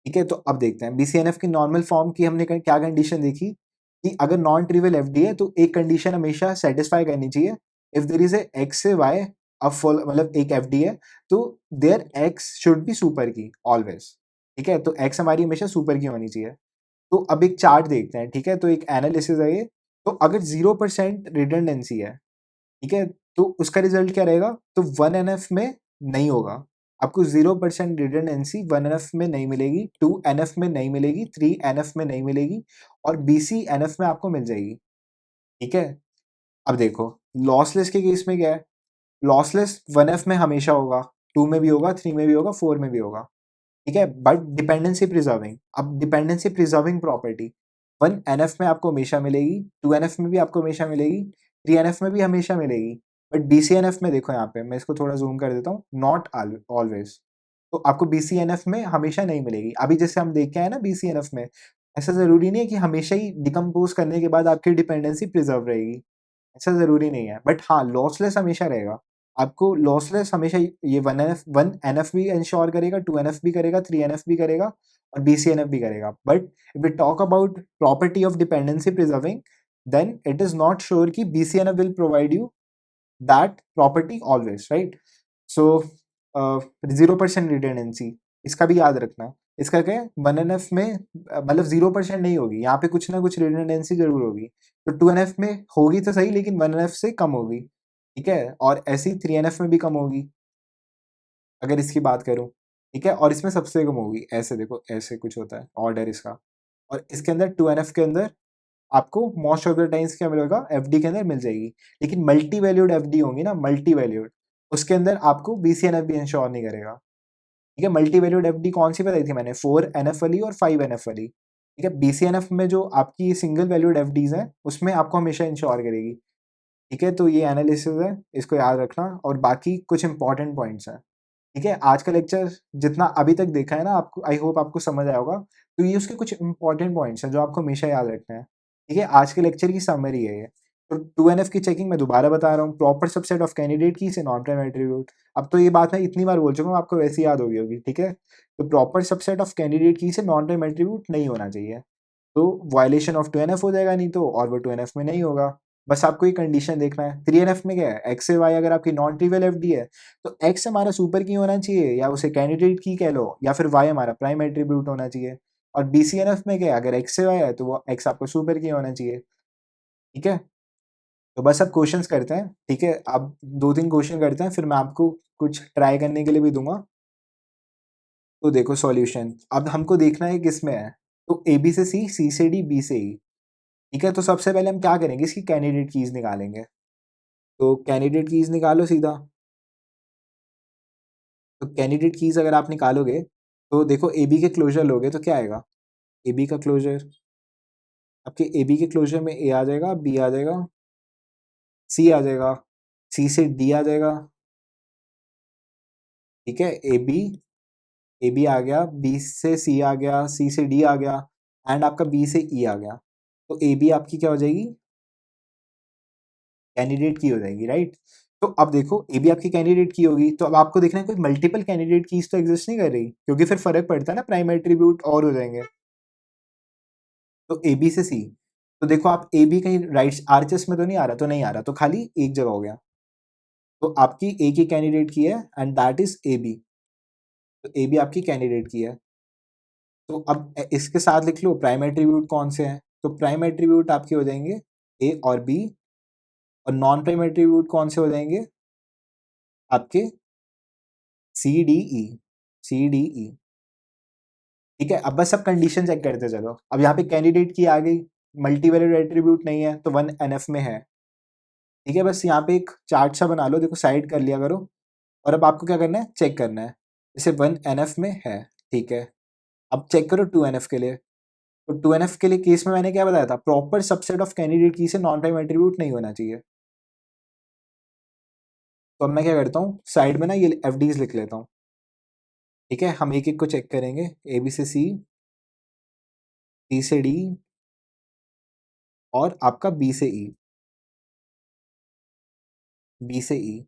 ठीक है, तो अब देखते हैं बीसीएनएफ की नॉर्मल फॉर्म की हमने क्या कंडीशन देखी, कि अगर नॉन ट्रिवियल एफडी है तो एक कंडीशन हमेशा सेटिस्फाई करनी चाहिए, if there is a X से वाई, अब फुल मतलब एक एफडी है तो there X should be super key always. ठीक है, तो एक्स हमारी हमेशा सुपर की होनी चाहिए। तो अब एक चार्ट देखते हैं। ठीक है, तो एक एनालिसिस है ये। तो अगर 0% रिडंडेंसी है, ठीक है, तो उसका रिजल्ट क्या रहेगा, तो 1NF में नहीं होगा। आपको 0% रिडंडेंसी 1NF में नहीं मिलेगी, 2NF में नहीं मिलेगी, 3NF में नहीं मिलेगी, और BCNF में आपको मिल जाएगी। ठीक है, अब देखो लॉसलेस के केस में क्या है, लॉसलेस 1F में हमेशा होगा, 2 में भी होगा, 3 में भी होगा, 4 में भी होगा। ठीक है, बट डिपेंडेंसी प्रिजर्विंग, अब डिपेंडेंसी प्रिजर्विंग प्रॉपर्टी 1NF में आपको हमेशा मिलेगी, 2NF में भी आपको हमेशा मिलेगी, 3NF में भी हमेशा मिलेगी, बट BCNF में देखो, यहाँ पे मैं इसको थोड़ा जूम कर देता हूँ, नॉट ऑलवेज। तो आपको BCNF में हमेशा नहीं मिलेगी। अभी जैसे हम देख के आए ना BCNF में, ऐसा जरूरी नहीं है कि हमेशा ही डिकम्पोज करने के बाद आपकी डिपेंडेंसी प्रिजर्व रहेगी, ऐसा ज़रूरी नहीं है, बट हाँ, लॉसलेस हमेशा रहेगा। आपको लॉसलेस हमेशा ये 1NF भी इंश्योर करेगा, 2NF भी करेगा, 3NF भी करेगा, और BCNF भी करेगा। But if we talk about property of dependency preserving, then it is not sure कि BCNF will provide you that property always, right? So 0% redundancy, इसका भी याद रखना। इसका क्या है, 1NF में मतलब 0% नहीं होगी, यहाँ पे कुछ ना कुछ रिडंडेंसी जरूर होगी। तो 2NF में होगी तो सही, लेकिन 1NF से कम होगी। ठीक है, और ऐसी 3NF में भी कम होगी, अगर इसकी बात करूं। ठीक है, और इसमें सबसे कम होगी, ऐसे देखो, ऐसे कुछ होता है ऑर्डर इसका। और इसके अंदर 2NF के अंदर आपको मोस्ट ऑफ द टाइम्स क्या मिलेगा, एफडी के अंदर मिल जाएगी। लेकिन मल्टी वैल्यूड एफडी होंगी ना, मल्टी वैल्यूड, उसके अंदर आपको BCNF भी इंश्योर नहीं करेगा। ठीक है, मल्टी वैल्यूड एफडी कौन सी बताई थी मैंने, 4NF वाली और 5NF वाली। ठीक है, BCNF में जो आपकी सिंगल वैल्यूड एफडीज हैं, उसमें आपको हमेशा इंश्योर करेगी। ठीक है, तो ये एनालिसिस है, इसको याद रखना, और बाकी कुछ इंपॉर्टेंट पॉइंट्स हैं। ठीक है, आज का लेक्चर जितना अभी तक देखा है ना आपको, आई होप आपको समझ आया होगा। तो ये उसके कुछ इंपॉर्टेंट पॉइंट्स हैं जो आपको हमेशा याद रखना है। ठीक है, आज के लेक्चर की समरी है ये। तो 2NF की चेकिंग मैं दोबारा बता रहा हूँ, proper subset of candidate key से नॉन प्राइम एट्रीब्यूट। अब तो ये बात मैं इतनी बार बोल चुका हूँ, आपको वैसे याद होगी। ठीक है, तो proper subset of candidate key से नॉन प्राइम एट्रीब्यूट नहीं होना चाहिए। तो वायलेशन ऑफ 2NF हो जाएगा, नहीं तो, और वो 2NF में नहीं होगा। बस आपको ये कंडीशन देखना है। 3NF में क्या है, एक्स से वाई अगर आपकी नॉन ट्रिवियल एफडी है, तो एक्स हमारा सुपर की होना चाहिए, या उसे कैंडिडेट की कह लो, या फिर वाई हमारा प्राइम एट्रीब्यूट होना चाहिए। और BCNF में क्या है, अगर एक्स से वाई है तो वो एक्स आपको सुपर की होना चाहिए। ठीक है, तो बस अब क्वेश्चंस करते हैं। ठीक है, अब 2-3 क्वेश्चन करते हैं, फिर मैं आपको कुछ ट्राई करने के लिए भी दूंगा। तो देखो सॉल्यूशन, अब हमको देखना है किस में है। तो ए बी से सी, सी से डी, बी से ई। ठीक है, तो सबसे पहले हम क्या करेंगे, इसकी कैंडिडेट कीज निकालेंगे। तो कैंडिडेट कीज निकालो सीधा। तो कैंडिडेट कीज अगर आप निकालोगे, तो देखो ए बी के क्लोजर लोगे तो क्या आएगा, ए बी का क्लोजर, आपके ए बी के क्लोजर में ए आ जाएगा, बी आ जाएगा, सी आ जाएगा, सी से डी आ जाएगा। ठीक है, ए बी आ गया, बी से सी आ गया, सी से डी आ गया, एंड आपका बी से ई आ गया। तो ए बी आपकी क्या हो जाएगी, कैंडिडेट की हो जाएगी, राइट? तो अब देखो ए बी आपकी कैंडिडेट की होगी, तो अब आपको देखना है कोई मल्टीपल कैंडिडेट कीज तो एग्जिस्ट नहीं कर रही, क्योंकि फिर फर्क पड़ता है ना, प्राइम एट्रीब्यूट और हो जाएंगे। तो ए बी से सी, तो देखो आप ए बी कहीं राइट आरएचएस में तो नहीं आ रहा, तो नहीं आ रहा, तो खाली एक जगह हो गया। तो आपकी ए की कैंडिडेट की है, and that is A B. तो ए बी आपकी कैंडिडेट की है। तो अब इसके साथ लिख लो प्राइम एट्रीब्यूट कौन से हैं। तो प्राइम एट्रीब्यूट आपके हो जाएंगे ए और बी, और नॉन प्राइम एट्रीब्यूट कौन से हो जाएंगे, आपके सी डी ई, सी डी ई। ठीक है, अब बस सब कंडीशन चेक करते चलो। अब यहाँ पे कैंडिडेट की आ गई, मल्टीवैल्यूड एट्रीब्यूट नहीं है तो 1NF में है। ठीक है, बस यहाँ पे एक चार्ट सा बना लो, देखो साइड कर लिया करो, और अब आपको क्या करना है, चेक करना है। जैसे 1NF में है, ठीक है, अब चेक करो 2NF के लिए। तो 2NF के लिए केस में मैंने क्या बताया था, proper subset of candidate key से नॉन प्राइम एट्रीब्यूट नहीं होना चाहिए। तो अब मैं क्या करता हूँ, साइड में ना ये एफडीज लिख लेता हूँ। ठीक है, हम एक एक को चेक करेंगे, ए बी से सी, सी से डी, और आपका बी से ई, बी से ई।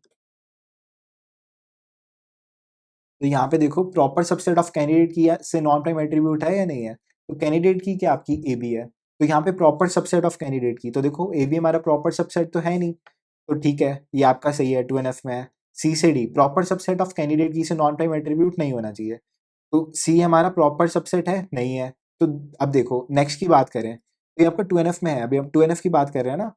तो यहाँ पे देखो proper subset of candidate key से नॉन प्राइम एट्रीब्यूट है या नहीं है। तो कैंडिडेट की क्या आपकी ए बी है, तो यहाँ पे proper subset of candidate key, तो देखो ए बी हमारा प्रॉपर सबसेट तो है नहीं, तो ठीक है ये आपका सही है, 2NF में है। सी से D proper subset of candidate key से नॉन प्राइम एट्रीब्यूट नहीं होना चाहिए, तो सी हमारा प्रॉपर सबसेट है, नहीं है। तो अब देखो नेक्स्ट की बात करें, तो ये आपका 2NF में है, अभी हम 2NF की बात कर रहे हैं ना।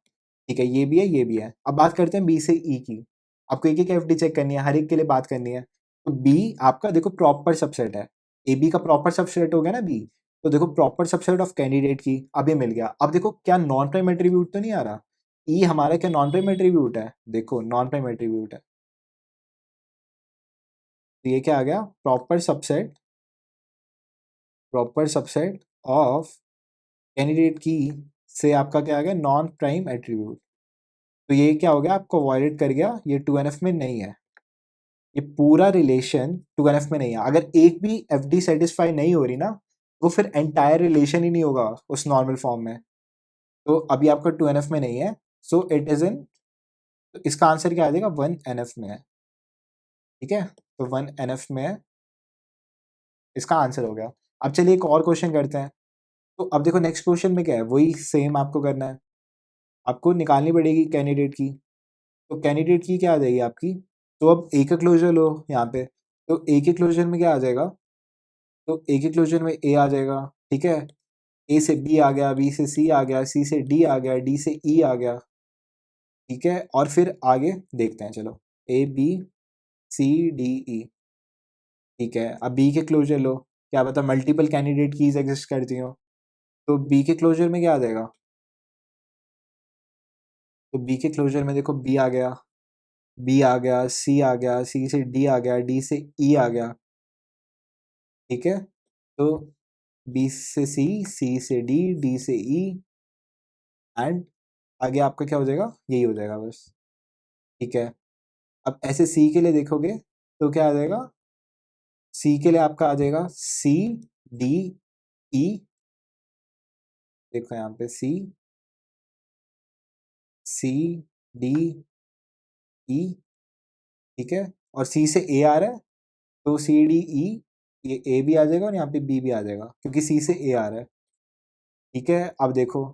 ठीक है, ये भी है ये भी है। अब बात करते हैं बी से ई की, आपको एक एक एफडी चेक करनी है, हर एक के लिए बात करनी है। तो बी आपका देखो प्रॉपर सबसेट है, ए बी का प्रॉपर सबसेट हो गया ना बी। तो देखो प्रॉपर सबसेट ऑफ कैंडिडेट की अभी मिल गया। अब देखो क्या नॉन प्राइम एट्रीब्यूट तो नहीं आ रहा, ई हमारा क्या नॉन प्राइम एट्रीब्यूट है, देखो नॉन प्राइम एट्रीब्यूट है। तो ये क्या आ गया, proper subset of candidate key से आपका क्या आ गया, नॉन प्राइम एट्रीब्यूट। तो ये क्या हो गया, आपको वायलेट कर गया, ये 2NF में नहीं है, ये पूरा रिलेशन 2NF में नहीं है। अगर एक भी एफडी सेटिस्फाई नहीं हो रही ना, वो फिर एंटायर रिलेशन ही नहीं होगा उस नॉर्मल फॉर्म में। तो अभी आपका 2NF में नहीं है, सो इट इज इन, तो इसका आंसर क्या आ जाएगा, 1NF में है। ठीक है, तो 1NF में है, इसका आंसर हो गया। अब चलिए एक और क्वेश्चन करते हैं। तो अब देखो नेक्स्ट क्वेश्चन में क्या है, वही सेम आपको करना है, आपको निकालनी पड़ेगी कैंडिडेट की। तो कैंडिडेट की क्या आ जाएगी आपकी, तो अब एक क्लोजर लो यहाँ पे, तो एक ही क्लोजर में क्या आ जाएगा, तो एक ही क्लोजर में ए आ जाएगा। ठीक है, ए से बी आ गया, बी से सी आ गया, सी से डी आ गया, डी से ई आ गया। ठीक है, और फिर आगे देखते हैं, चलो ए बी सी डी ई। ठीक है, अब बी के क्लोजर लो, क्या पता मल्टीपल कैंडिडेट कीज एग्जिस्ट करती हो। तो बी के क्लोजर में क्या आ जाएगा, तो बी के क्लोजर में देखो बी आ गया, बी आ गया, सी आ गया, सी से डी आ गया, डी से ई आ गया। ठीक है, तो बी से सी, सी से डी, डी से ई, एंड आगे आपका क्या हो जाएगा, यही हो जाएगा बस। ठीक है, अब ऐसे सी के लिए देखोगे तो क्या आ जाएगा, सी के लिए आपका आ जाएगा सी डी ई, देखो यहाँ पे सी, सी डी ई। ठीक है, और सी से ए आ रहा है, तो सी डी ई, ये ए भी आ जाएगा और यहाँ पे बी भी आ जाएगा क्योंकि सी से ए आ रहा है। ठीक है, अब देखो,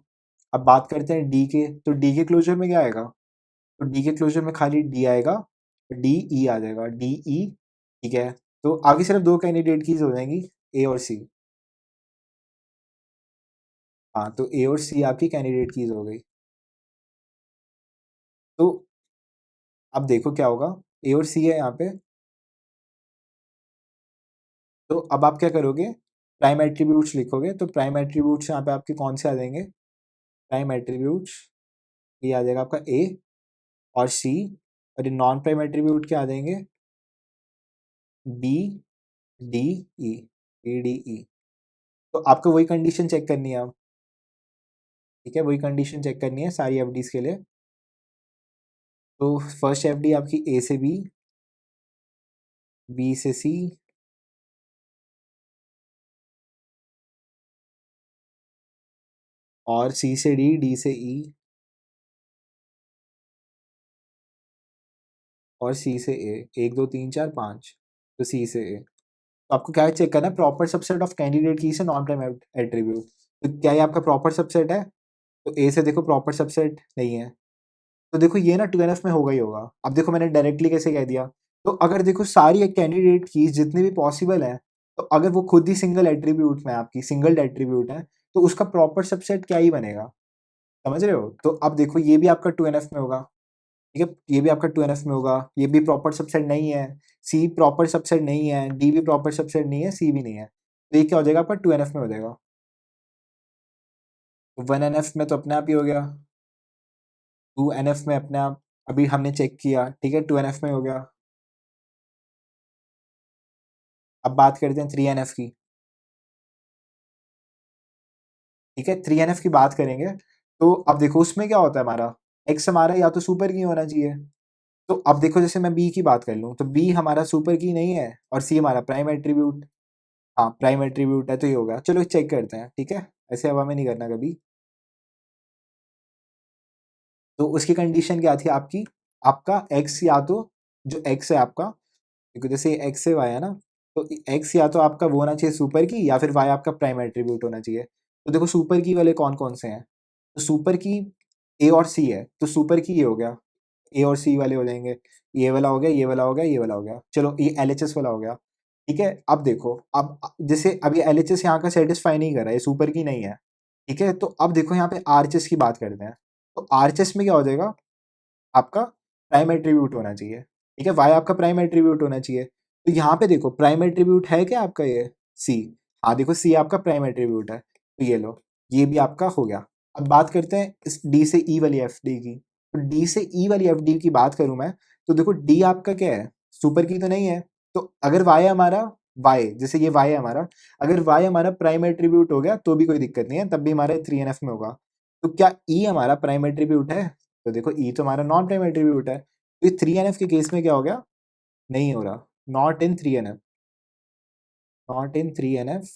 अब बात करते हैं डी के, तो डी के क्लोजर में क्या आएगा, तो डी के क्लोजर में खाली डी आएगा, डी ई आ जाएगा, डी ई। ठीक है, तो आगे सिर्फ दो कैंडिडेट कीज हो जाएंगी, ए और सी। हाँ, तो ए और सी आपकी कैंडिडेट कीज हो गई। तो अब देखो क्या होगा, ए और सी है यहाँ पे, तो अब आप क्या करोगे, प्राइम एट्रीब्यूट्स लिखोगे, तो प्राइम एट्रीब्यूट्स यहाँ पे आपके कौन से आ जाएंगे, प्राइम एट्रीब्यूट्स ये आ जाएगा आपका ए और सी, और ये नॉन प्राइम एट्रीब्यूट क्या आ जाएंगे, B D E, B D E. तो आपको वही कंडीशन चेक करनी है अब। ठीक है, वही कंडीशन चेक करनी है सारी एफडीज के लिए। तो फर्स्ट एफडी आपकी ए से बी से सी, और सी से डी, डी से ई, और सी से ए, एक दो तीन चार पाँच, तो सी से ए। तो आपको क्या चेक करना है, proper subset of candidate key से नॉन प्राइम एट्रीब्यूट। तो क्या ये आपका प्रॉपर सबसेट है, तो ए से देखो प्रॉपर सबसेट नहीं है, तो देखो ये ना 2NF में होगा ही होगा। अब देखो मैंने डायरेक्टली कैसे कह दिया, तो अगर देखो सारी कैंडिडेट की जितनी भी पॉसिबल है, तो अगर वो खुद ही सिंगल एट्रीब्यूट में आपकी सिंगल एट्रीब्यूट है, तो उसका प्रॉपर सबसेट क्या ही बनेगा, समझ रहे हो। तो अब देखो ये भी आपका 2NF में होगा, ठीक है, ये भी आपका 2NF में होगा, ये भी प्रॉपर सबसेट नहीं है, सी प्रॉपर सबसेट नहीं है, डी भी प्रॉपर सबसेट नहीं है, सी भी नहीं है, तो ये क्या हो जाएगा आपका 2NF में हो जाएगा। तो 1NF में तो अपने आप ही हो गया, 2NF में अपने आप, अभी हमने चेक किया, ठीक है 2NF में हो गया। अब बात करते हैं 3NF की, ठीक है 3NF की बात करेंगे, तो अब देखो उसमें क्या होता है हमारा, एक्स हमारा या तो सुपर की होना चाहिए, तो अब देखो जैसे मैं बी की बात कर लूँ, तो बी हमारा सुपर की नहीं है और सी हमारा प्राइम एट्रीब्यूट, हाँ प्राइम एट्रीब्यूट है, तो ये होगा। चलो चेक करते हैं, ठीक है, ऐसे हवा में नहीं करना कभी। तो उसकी कंडीशन क्या थी आपकी, आपका एक्स या तो, जो एक्स है आपका, क्योंकि जैसे एक्स से वाई है ना, तो एक्स या तो आपका वो होना चाहिए सुपर की, या फिर वाई आपका प्राइम एट्रीब्यूट होना चाहिए। तो देखो सुपर की वाले कौन कौन से हैं, तो सुपर की ए और सी है, तो सुपर की ये हो गया, ए और सी वाले हो जाएंगे, ये वाला हो गया, ये वाला हो गया, ये वाला हो गया, चलो ये एलएचएस वाला हो गया। ठीक है, अब देखो, अब जैसे अब ये एलएचएस यहाँ का सेटिस्फाई नहीं कर रहा है, ये सुपर की नहीं है, ठीक है, तो अब देखो यहाँ पे आरएचएस की बात करते हैं, तो आरएचएस में क्या हो जाएगा, आपका प्राइम एट्रीब्यूट होना चाहिए, ठीक है, वाई आपका प्राइम एट्रीब्यूट होना चाहिए, तो यहाँ पे देखो प्राइम एट्रीब्यूट है क्या आपका, ये सी, हाँ देखो सी आपका प्राइम एट्रीब्यूट है, तो ये लो, ये भी आपका हो गया। अब बात करते हैं इस डी से ई वाली एफ डी की, तो डी से ई वाली एफ डी की बात करूं मैं, तो देखो डी आपका क्या है, सुपर की तो नहीं है, तो अगर वाई हमारा, वाई जैसे ये वाई है हमारा, अगर वाई हमारा प्राइम एट्रीब्यूट हो गया तो भी कोई दिक्कत नहीं है, तब भी हमारे 3NF में होगा। तो क्या ई हमारा प्राइम एट्रीब्यूट है, तो देखो ई तो हमारा नॉन प्राइम एट्रीब्यूट है, तो ये 3NF के केस में क्या हो गया, नहीं हो रहा, not in 3NF, not in 3NF,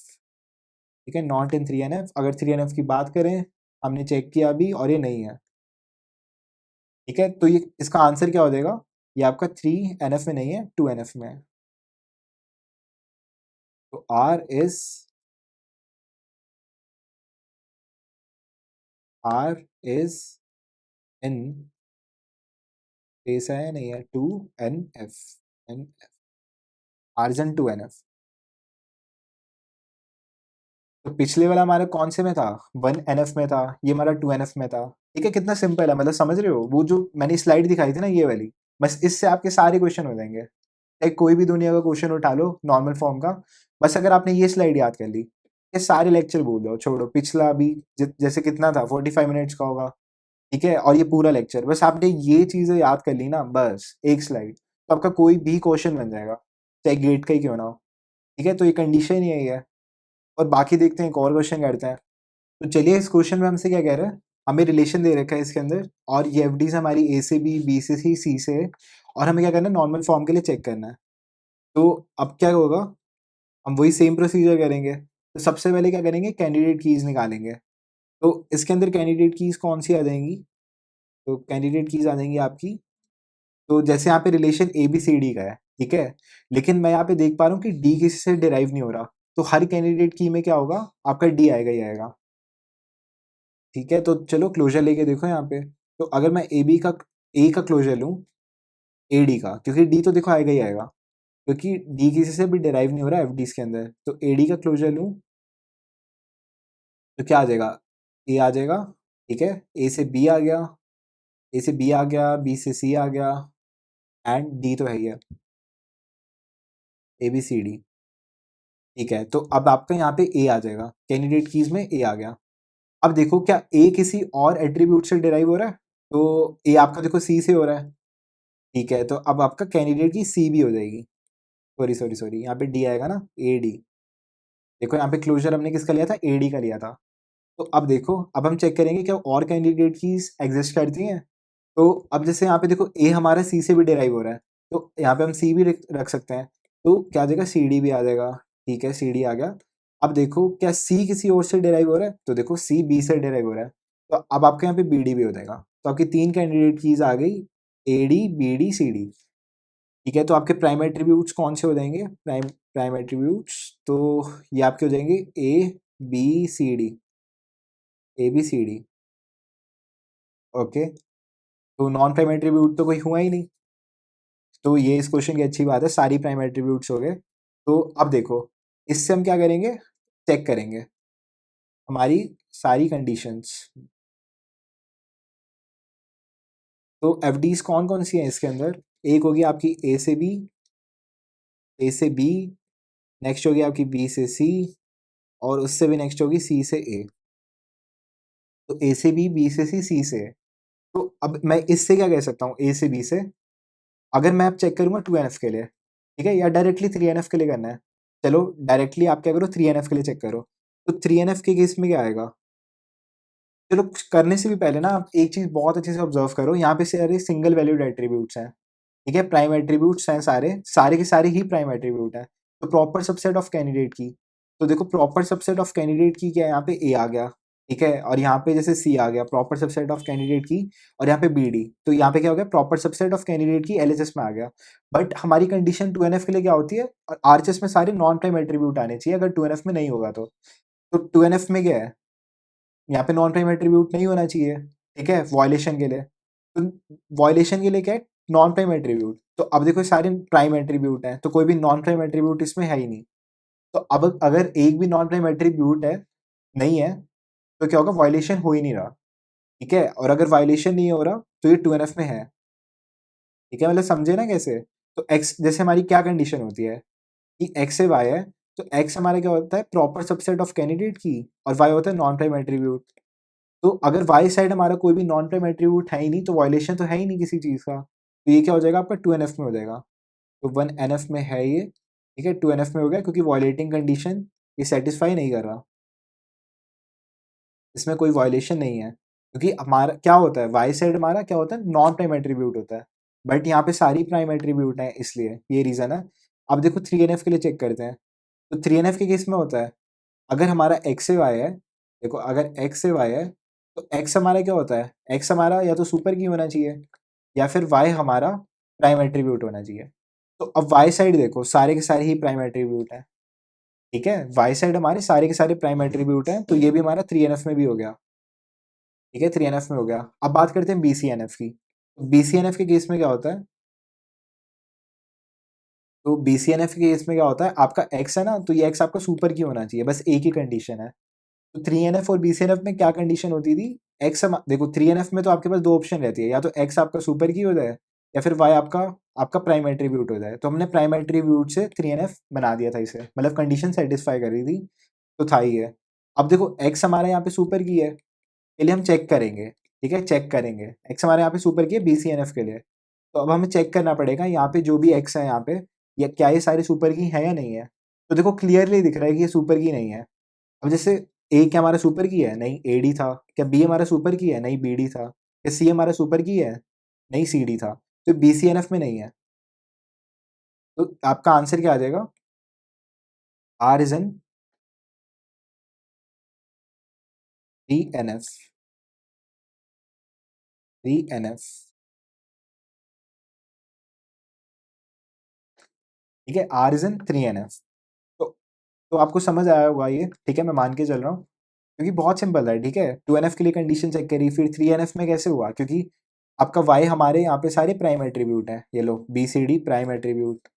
ठीक है, नॉट इन 3NF। अगर 3NF की बात करें, हमने चेक किया अभी और ये नहीं है, ठीक है, तो ये इसका आंसर क्या हो जाएगा, ये आपका 3NF में नहीं है, 2NF में है, तो R इज इन, ऐसा है नहीं है, 2NF, N R is in 2NF। तो पिछले वाला हमारा कौन से में था, 1NF में था, ये हमारा 2NF में था, ठीक है, कितना सिंपल है, मतलब समझ रहे हो, वो जो मैंने स्लाइड दिखाई थी ना ये वाली, बस इससे आपके सारे क्वेश्चन हो जाएंगे, एक कोई भी दुनिया का क्वेश्चन उठा लो नॉर्मल फॉर्म का, बस अगर आपने ये स्लाइड याद कर ली, ये सारे लेक्चर भूल जाओ, छोड़ो पिछला भी, जैसे कितना था 45 मिनट्स का होगा, ठीक है, और ये पूरा लेक्चर, बस आपने ये चीजें याद कर ली ना, बस एक स्लाइड, तो आपका कोई भी क्वेश्चन बन जाएगा, चाहे गेट का ही क्यों ना हो, ठीक है, तो ये कंडीशन ही यही है। और बाकी देखते हैं एक और क्वेश्चन करते हैं। तो चलिए इस क्वेश्चन में हमसे क्या कह रहा है, हमें रिलेशन दे रखा है इसके अंदर, और ये एफडीज हमारी ए से बी से सी से, और हमें क्या करना है, नॉर्मल फॉर्म के लिए चेक करना है। तो अब क्या होगा, हम वही सेम प्रोसीजर करेंगे, तो सबसे पहले क्या करेंगे, कैंडिडेट कीज निकालेंगे। तो इसके अंदर कैंडिडेट कीज कौन सी आ जाएंगी, तो कैंडिडेट कीज आ जाएंगी आपकी, तो जैसे यहाँ पे relation A B C D का है, ठीक है, लेकिन मैं यहाँ पे देख पा रहा हूँ कि डी किसी से डिराइव नहीं हो रहा, तो हर कैंडिडेट की में क्या होगा, आपका डी आएगा ही आएगा, ठीक है, तो चलो क्लोजर लेके देखो यहाँ पे, तो अगर मैं ए का क्लोजर लूँ, ए डी का, क्योंकि डी तो देखो आएगा ही आएगा, क्योंकि डी किसी से भी डिराइव नहीं हो रहा है एफडीज के अंदर, तो ए डी का क्लोजर लूँ, तो क्या आ जाएगा, ए आ जाएगा, ठीक है, ए से बी आ गया, ए से बी आ गया, बी से सी आ गया, एंड डी तो है ही है, ए बी सी डी, ठीक है, तो अब आपका यहाँ पे ए आ जाएगा, कैंडिडेट कीज में ए आ गया। अब देखो क्या ए किसी और एट्रीब्यूट से डिराइव हो रहा है, तो ए आपका देखो सी से हो रहा है, ठीक है, तो अब आपका कैंडिडेट की सी भी हो जाएगी, सॉरी सॉरी सॉरी, यहाँ पे डी आएगा ना, ए डी, देखो यहाँ पे क्लोजर हमने किसका लिया था, ए डी का लिया था। तो अब देखो, अब हम चेक करेंगे क्या और कैंडिडेट कीज एग्जिस्ट करती हैं, तो अब जैसे यहाँ पे देखो ए हमारा सी से भी डिराइव हो रहा है, तो यहाँ पे हम सी भी रख सकते हैं, तो क्या आ जाएगा, सी डी भी आ जाएगा, ठीक है, सी डी आ गया। अब देखो क्या सी किसी और से डिराइव हो रहा है, तो देखो सी बी से डिराइव हो रहा है, तो अब आपके यहाँ पे बी डी भी हो जाएगा, तो आपकी 3 कैंडिडेट कीज आ गई, A D B D C D, ठीक है, तो आपके प्राइम एट्रीब्यूट्स कौन से हो जाएंगे, प्राइम प्राइम एट्रीब्यूट्स, तो ये आपके हो जाएंगे A B C D, A B C D, okay, तो नॉन प्राइम एट्रीब्यूट तो कोई हुआ ही नहीं, तो ये इस क्वेश्चन की अच्छी बात है, सारी प्राइम एट्रीब्यूट्स हो गए। तो अब देखो, इससे हम क्या करेंगे, चेक करेंगे हमारी सारी कंडीशंस, तो एफडीज कौन कौन सी हैं इसके अंदर? एक होगी आपकी ए से बी, नेक्स्ट होगी आपकी बी से सी, और उससे भी नेक्स्ट होगी सी से ए। तो ए से बी से सी से ए। तो अब मैं इससे क्या कह सकता हूँ, ए से बी से अगर मैं अब चेक करूंगा 2NF के लिए, ठीक है, या डायरेक्टली 3NF के लिए करना है? चलो डायरेक्टली आप क्या करो, 3NF के लिए चेक करो। तो 3NF के केस में क्या आएगा? चलो करने से भी पहले ना आप एक चीज बहुत अच्छे से ऑब्जर्व करो, यहाँ पे सारे सिंगल वैल्यूड एट्रीब्यूट्स हैं, ठीक है, प्राइम एट्रीब्यूट्स हैं, सारे सारे के सारे ही प्राइम एट्रीब्यूट हैं। तो proper subset of candidate key, तो देखो प्रॉपर सबसेट ऑफ कैंडिडेट की क्या है, यहाँ पे ए आ गया, ठीक है, और यहाँ पे जैसे सी आ गया प्रॉपर सबसेट ऑफ कैंडिडेट की, और यहाँ पे बी डी, तो यहाँ पे क्या हो गया, प्रॉपर सबसेट ऑफ कैंडिडेट की एलएचएस में आ गया। बट हमारी कंडीशन 2NF के लिए क्या होती है, और आरएचएस में सारे नॉन प्राइम एट्रीब्यूट आने चाहिए, अगर 2NF में नहीं होगा तो 2NF में क्या है, यहाँ पे नॉन प्राइम एट्रीब्यूट नहीं होना चाहिए, ठीक है, वॉयलेशन के लिए। तो वॉयलेशन के लिए क्या है, नॉन प्राइम एट्रीब्यूट। तो अब देखो सारे प्राइम एट्रीब्यूट हैं, तो कोई भी नॉन प्राइम एट्रीब्यूट इसमें है ही नहीं। तो अब अगर एक भी नॉन प्राइम एट्रीब्यूट है नहीं है, तो क्या होगा, वॉयलेशन हो ही नहीं रहा, ठीक है, और अगर वायलेशन नहीं हो रहा तो ये 2NF में है, ठीक है, मतलब समझे ना कैसे? तो एक्स जैसे हमारी क्या कंडीशन होती है कि एक्स से वाई है, तो एक्स हमारा क्या होता है, प्रॉपर सबसेट ऑफ कैंडिडेट की, और वाई होता है नॉन प्राइम एट्रीब्यूट। तो अगर वाई साइड हमारा कोई भी नॉन प्राइम एट्रीब्यूट है ही नहीं, तो वायलेशन तो है ही नहीं किसी चीज का, तो ये क्या हो जाएगा आपका 2NF में हो जाएगा। तो 1NF में है ये, ठीक है, 2NF में हो गया, क्योंकि वायलेटिंग कंडीशन ये सेटिस्फाई नहीं कर रहा, इसमें कोई वायलेशन नहीं है, क्योंकि हमारा क्या होता है, वाई साइड हमारा क्या होता है, नॉन प्राइम एट्रीब्यूट होता है, बट यहाँ पे सारी प्राइम एट्रीब्यूट है, इसलिए ये रीजन है। अब देखो 3NF के लिए चेक करते हैं। तो 3NF के केस में होता है, अगर हमारा एक्स से वाई है, देखो अगर एक्स से वाई है, तो एक्स हमारा क्या होता है, एक्स हमारा या तो सुपर की होना चाहिए, या फिर वाई हमारा प्राइम एट्रीब्यूट होना चाहिए। तो अब वाई साइड देखो सारे के सारे ही प्राइम एट्रीब्यूट है, ठीक है, वाई साइड हमारे सारे के सारे प्राइम एट्रीब्यूट हैं, तो ये भी हमारा 3NF में भी हो गया, ठीक है, 3NF में हो गया। अब बात करते हैं BCNF की। BCNF के केस में क्या होता है, तो BCNF के केस में क्या होता है, आपका एक्स है ना, तो ये एक्स आपका सुपर की होना चाहिए, बस एक ही कंडीशन है। तो 3NF और BCNF में क्या कंडीशन होती थी, एक्स देखो 3NF में तो आपके पास दो ऑप्शन रहती है, या तो एक्स आपका सुपर की हो जाए, या फिर वाई आपका आपका प्राइम एट्रीब्यूट हो जाए। तो हमने प्राइम एट्रीब्यूट से 3NF बना दिया था इसे, मतलब कंडीशन सेटिस्फाई कर रही थी, तो था ही है। अब देखो एक्स हमारे यहाँ पे सुपर की है, के लिए हम चेक करेंगे, ठीक है, चेक करेंगे, एक्स हमारे यहाँ पे सुपर की है BCNF के लिए। तो अब हमें चेक करना पड़ेगा यहाँ पे जो भी एक्स है यहाँ पे, या क्या ये सारे सुपर की है या नहीं है। तो देखो क्लियरली दिख रहा है कि ये सुपर की नहीं है। अब जैसे ए क्या हमारा सुपर की है, नहीं AD था, क्या बी हमारा सुपर की है, नहीं BD था, क्या सी हमारा सुपर की है, नहीं CD था, तो BCNF में नहीं है। तो आपका आंसर क्या आ जाएगा, R is in DNF, DNF, ठीक है, आर इज एन 3NF। तो तो आपको समझ आया होगा ये, ठीक है, मैं मान के चल रहा हूँ, क्योंकि बहुत सिंपल है, ठीक है, 2NF के लिए कंडीशन चेक करी, फिर 3NF में कैसे हुआ, क्योंकि आपका वाई हमारे यहाँ पे सारे प्राइम एट्रीब्यूट हैं, ये लो BCD प्राइम एट्रीब्यूट,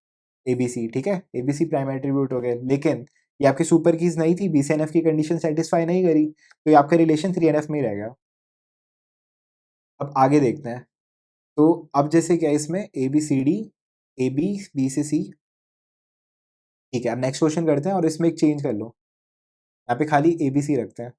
ABC, ठीक है, ABC प्राइम एट्रीब्यूट हो गए, लेकिन ये आपकी सुपर कीज नहीं थी, BCNF की कंडीशन सेटिस्फाई नहीं करी, तो ये आपका रिलेशन 3NF में ही रह गया। अब आगे देखते हैं। तो अब जैसे क्या है इसमें ABCD, AB B से C, ठीक है, अब नेक्स्ट क्वेश्चन करते हैं, और इसमें एक चेंज कर लो, यहाँ पे खाली ABC रखते हैं।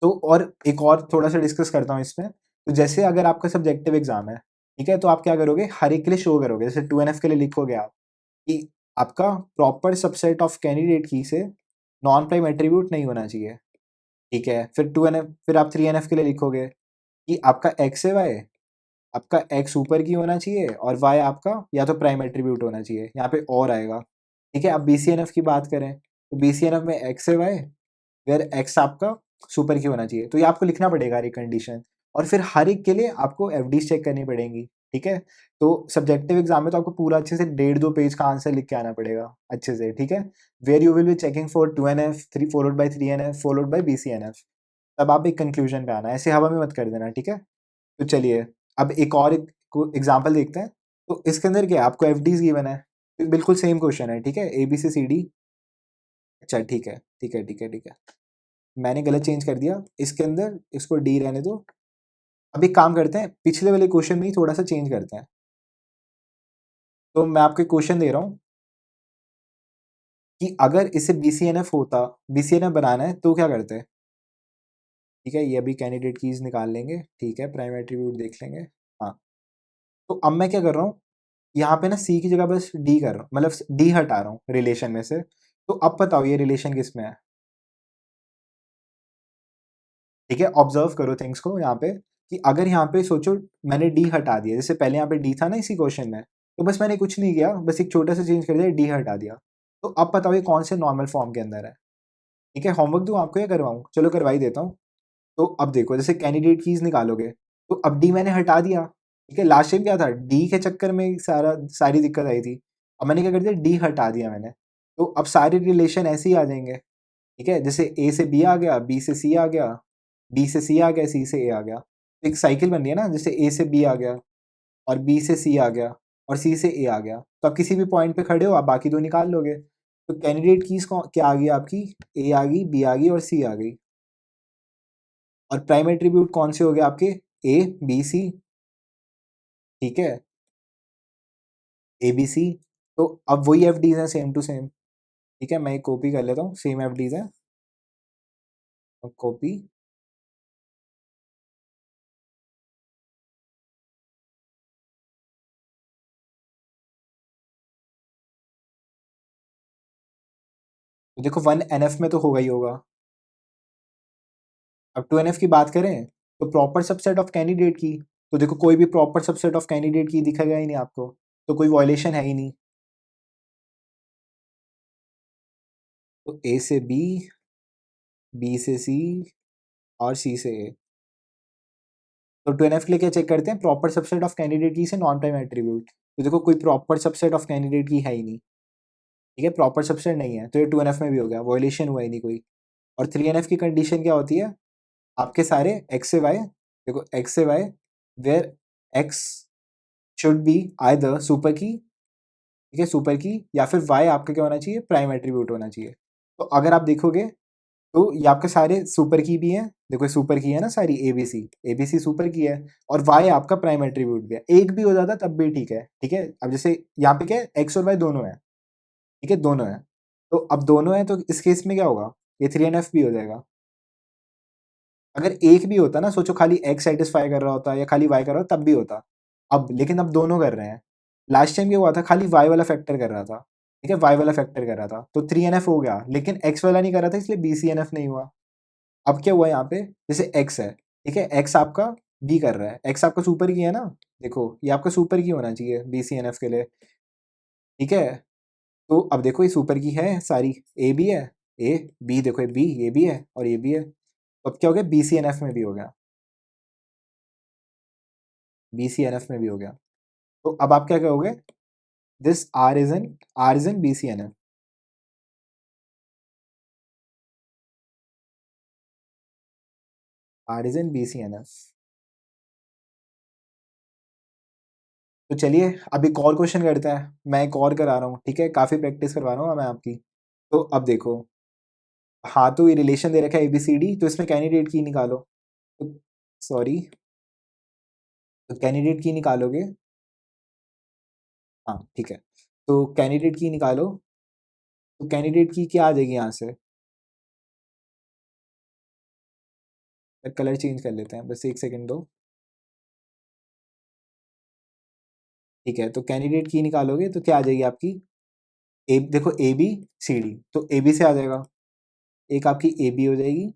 तो और एक और थोड़ा सा डिस्कस करता हूँ इसमें। तो जैसे अगर आपका सब्जेक्टिव एग्जाम है, ठीक है, तो आप क्या करोगे, हर एक के लिए शो करोगे, जैसे 2NF के लिए लिखोगे आप कि आपका proper subset of candidate key से नॉन प्राइम एट्रीब्यूट नहीं होना चाहिए, ठीक है, फिर 2NF, फिर आप 3NF के लिए लिखोगे कि आपका एक्स है वाई, आपका एक्स ऊपर की होना चाहिए, और वाई आपका या तो प्राइम एट्रीब्यूट होना चाहिए, यहाँ पे और आएगा, ठीक है। अब BCNF की बात करें, तो BCNF में एक्स है वाई, वेयर एक्स आपका सुपर की होना चाहिए, तो ये आपको लिखना पड़ेगा हर एक कंडीशन, और फिर हर एक के लिए आपको एफडीज चेक करनी पड़ेंगी, ठीक है। तो सब्जेक्टिव एग्जाम में तो आपको पूरा अच्छे से 1.5-2 पेज का आंसर लिख के आना पड़ेगा अच्छे से, ठीक है, where you will be checking for 2NF 3 followed by 3NF followed by BCNF, तब आप एक कंक्लूजन पे आना, ऐसे हवा में मत कर देना, ठीक है। तो चलिए अब एक और एग्जाम्पल देखते हैं। तो इसके अंदर क्या है, आपको एफडीज गिवन है, तो बिल्कुल सेम क्वेश्चन है, ठीक है, ABC CD। अच्छा ठीक है, ठीक है, ठीक है, ठीक है। मैंने गलत चेंज कर दिया, इसके अंदर इसको डी रहने दो। अब एक काम करते हैं, पिछले वाले क्वेश्चन में ही थोड़ा सा चेंज करते हैं। तो मैं आपको क्वेश्चन दे रहा हूँ कि अगर इसे बीसीएनएफ होता, बीसीएनएफ बनाना है तो क्या करते हैं? ठीक है, ये अभी कैंडिडेट कीज निकाल लेंगे, ठीक है, प्राइम एट्रीब्यूट देख लेंगे। हाँ, तो अब मैं क्या कर रहा हूँ, यहाँ पे ना सी की जगह बस डी कर रहा हूँ, मतलब डी हटा रहा हूँ रिलेशन में से। तो अब बताओ ये रिलेशन किस में है? ठीक है, ऑब्जर्व करो थिंग्स को यहाँ पे, कि अगर यहाँ पे सोचो मैंने डी हटा दिया, जैसे पहले यहाँ पे डी था ना इसी क्वेश्चन में, तो बस मैंने कुछ नहीं किया, बस एक छोटा सा चेंज कर दिया, डी हटा दिया। तो अब बताओ ये कौन से नॉर्मल फॉर्म के अंदर है? ठीक है, होमवर्क दूं आपको या करवाऊं? चलो करवा ही देता हूँ। तो अब देखो, जैसे कैंडिडेट कीज निकालोगे, तो अब डी मैंने हटा दिया। ठीक है, लास्ट टाइम क्या था, डी के चक्कर में सारी दिक्कत आई थी। अब मैंने क्या कर दिया, डी हटा दिया मैंने। तो अब सारे रिलेशन ऐसे ही आ जाएंगे। ठीक है, जैसे ए से बी आ गया, बी से सी आ गया, बी से सी आ गया, सी से ए आ गया। तो एक साइकिल बन रही है ना, जैसे ए से बी आ गया और बी से सी आ गया और सी से ए आ गया। तो आप किसी भी पॉइंट पे खड़े हो, आप बाकी दो निकाल लोगे। तो कैंडिडेट कीज क्या आ गई आपकी? ए आ गई, बी आ गई और सी आ गई। और प्राइम एट्रीब्यूट कौन से हो गए आपके? A B C. ठीक है, ए बी सी। तो अब वही एफ डीज हैं, सेम टू सेम। ठीक है, मैं एक कॉपी कर लेता हूँ, सेम एफ डीज है, कॉपी। तो देखो 1 NF में तो होगा ही होगा। अब 2 NF की बात करें, तो proper subset of candidate key, तो देखो कोई भी प्रॉपर सबसेट ऑफ कैंडिडेट की दिखेगा ही नहीं आपको, तो कोई वॉयलेशन है ही नहीं। तो ए से बी, बी से सी और सी से ए। तो 2 NF के लिए क्या चेक करते हैं, proper subset of candidate key से नॉन प्राइम एट्रीब्यूट। तो देखो कोई proper subset of candidate key है ही नहीं। ठीक है, प्रॉपर सबसेट नहीं है, तो ये 2 NF में भी हो गया, वॉयलेशन हुआ ही नहीं कोई। और 3 NF की कंडीशन क्या होती है, आपके सारे एक्स से वाई, देखो एक्स से Y where X should be either super key, ठीक है, सुपर की, या फिर वाई आपका क्या होना चाहिए, प्राइम एट्रीब्यूट होना चाहिए। तो अगर आप देखोगे तो ये आपके सारे सुपर की भी है, देखो सुपर की है ना सारी, एबीसी सुपर की है, और वाई आपका प्राइम एट्रीब्यूट भी है। एक भी हो जाता तब भी ठीक है। ठीक है, अब जैसे यहाँ पे क्या है, एक्स और वाई दोनों है। ठीक है, दोनों है। तो अब दोनों है, तो इस केस में क्या होगा, ये 3 NF भी हो जाएगा। अगर एक भी होता ना, सोचो खाली एक्स सेटिस्फाई कर रहा होता या खाली वाई कर रहा होता तब भी होता। अब लेकिन अब दोनों कर रहे हैं। लास्ट टाइम क्या हुआ था, खाली वाई वाला फैक्टर कर रहा था। ठीक है, वाई वाला फैक्टर कर रहा था तो 3 NF हो गया, लेकिन एक्स वाला नहीं कर रहा था, इसलिए BCNF नहीं हुआ। अब क्या हुआ यहाँ पे, जैसे एक्स है, ठीक है, एक्स आपका बी कर रहा है, एक्स आपका सुपर की है ना, देखो ये आपका सुपर की होना चाहिए BCNF के लिए। ठीक है, तो अब देखो ये सुपर की है सारी, ए भी है, ए बी, देखो ये बी, ये भी है और ये भी है। तो अब क्या हो गया, BCNF में भी हो गया, BCNF में भी हो गया। तो अब आप क्या कहोगे, this R is in BCNF। R is in BCNF। तो चलिए अब एक और क्वेश्चन करते हैं, मैं एक और करा रहा हूँ, ठीक है, काफी प्रैक्टिस करवा रहा हूँ मैं आपकी। तो अब देखो, हाँ, तो ये रिलेशन दे रखा है ABCD, तो इसमें कैंडिडेट की निकालो। तो सॉरी, तो कैंडिडेट की निकालोगे। हाँ ठीक है, तो कैंडिडेट की निकालो। तो कैंडिडेट की क्या आ जाएगी यहाँ से, कलर चेंज कर लेते हैं, बस एक सेकंड दो। ठीक है, तो कैंडिडेट की निकालोगे तो क्या आ जाएगी आपकी, ए, देखो ABCD, तो AB से आ जाएगा, एक आपकी AB हो जाएगी।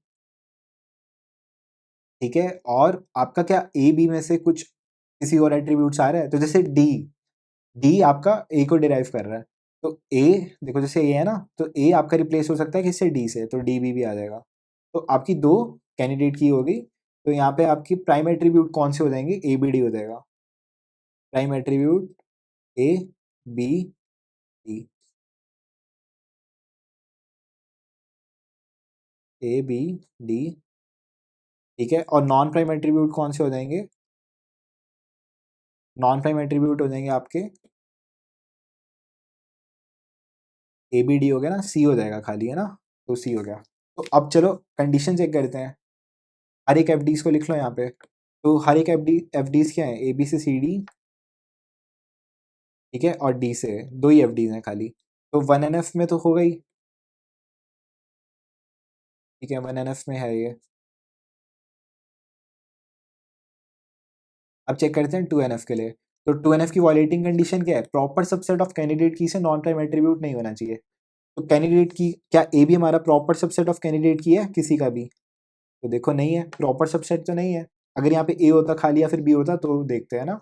ठीक है, और आपका क्या AB में से कुछ किसी और एट्रीब्यूट्स आ रहा है, तो जैसे डी, डी आपका ए को डिराइव कर रहा है। तो ए, देखो जैसे ए है ना, तो ए आपका रिप्लेस हो सकता है किससे, डी से, तो डी भी आ जाएगा। तो आपकी दो कैंडिडेट की होगी। तो यहाँ पे आपकी प्राइम एट्रीब्यूट कौन से हो जाएंगे, ABD हो जाएगा, प्राइम एट्रीब्यूट ABD, ABD। ठीक है, और नॉन प्राइम एट्रीब्यूट कौन से हो जाएंगे, नॉन प्राइम एट्रीब्यूट हो जाएंगे आपके, ABD हो गया ना, C हो जाएगा खाली, है ना, तो C हो गया। तो अब चलो कंडीशन चेक करते हैं। हर एक एफडीज को लिख लो यहाँ पे। तो हर एक एफडीज क्या है, ए बी से सी डी, ठीक है, और डी से, दो ही एफडीज हैं खाली। तो 1NF में तो हो गई, ठीक है, 1NF में है ये। अब चेक करते हैं 2NF के लिए। तो 2NF की वॉलेटिंग कंडीशन क्या है, proper subset of candidate key से नॉन प्राइम एट्रीब्यूट नहीं होना चाहिए। तो कैंडिडेट की क्या ए भी हमारा proper subset of candidate key है किसी का भी? तो देखो नहीं है, प्रॉपर सबसेट तो नहीं है। अगर यहाँ पे ए होता खाली या फिर बी होता तो देखते हैं ना।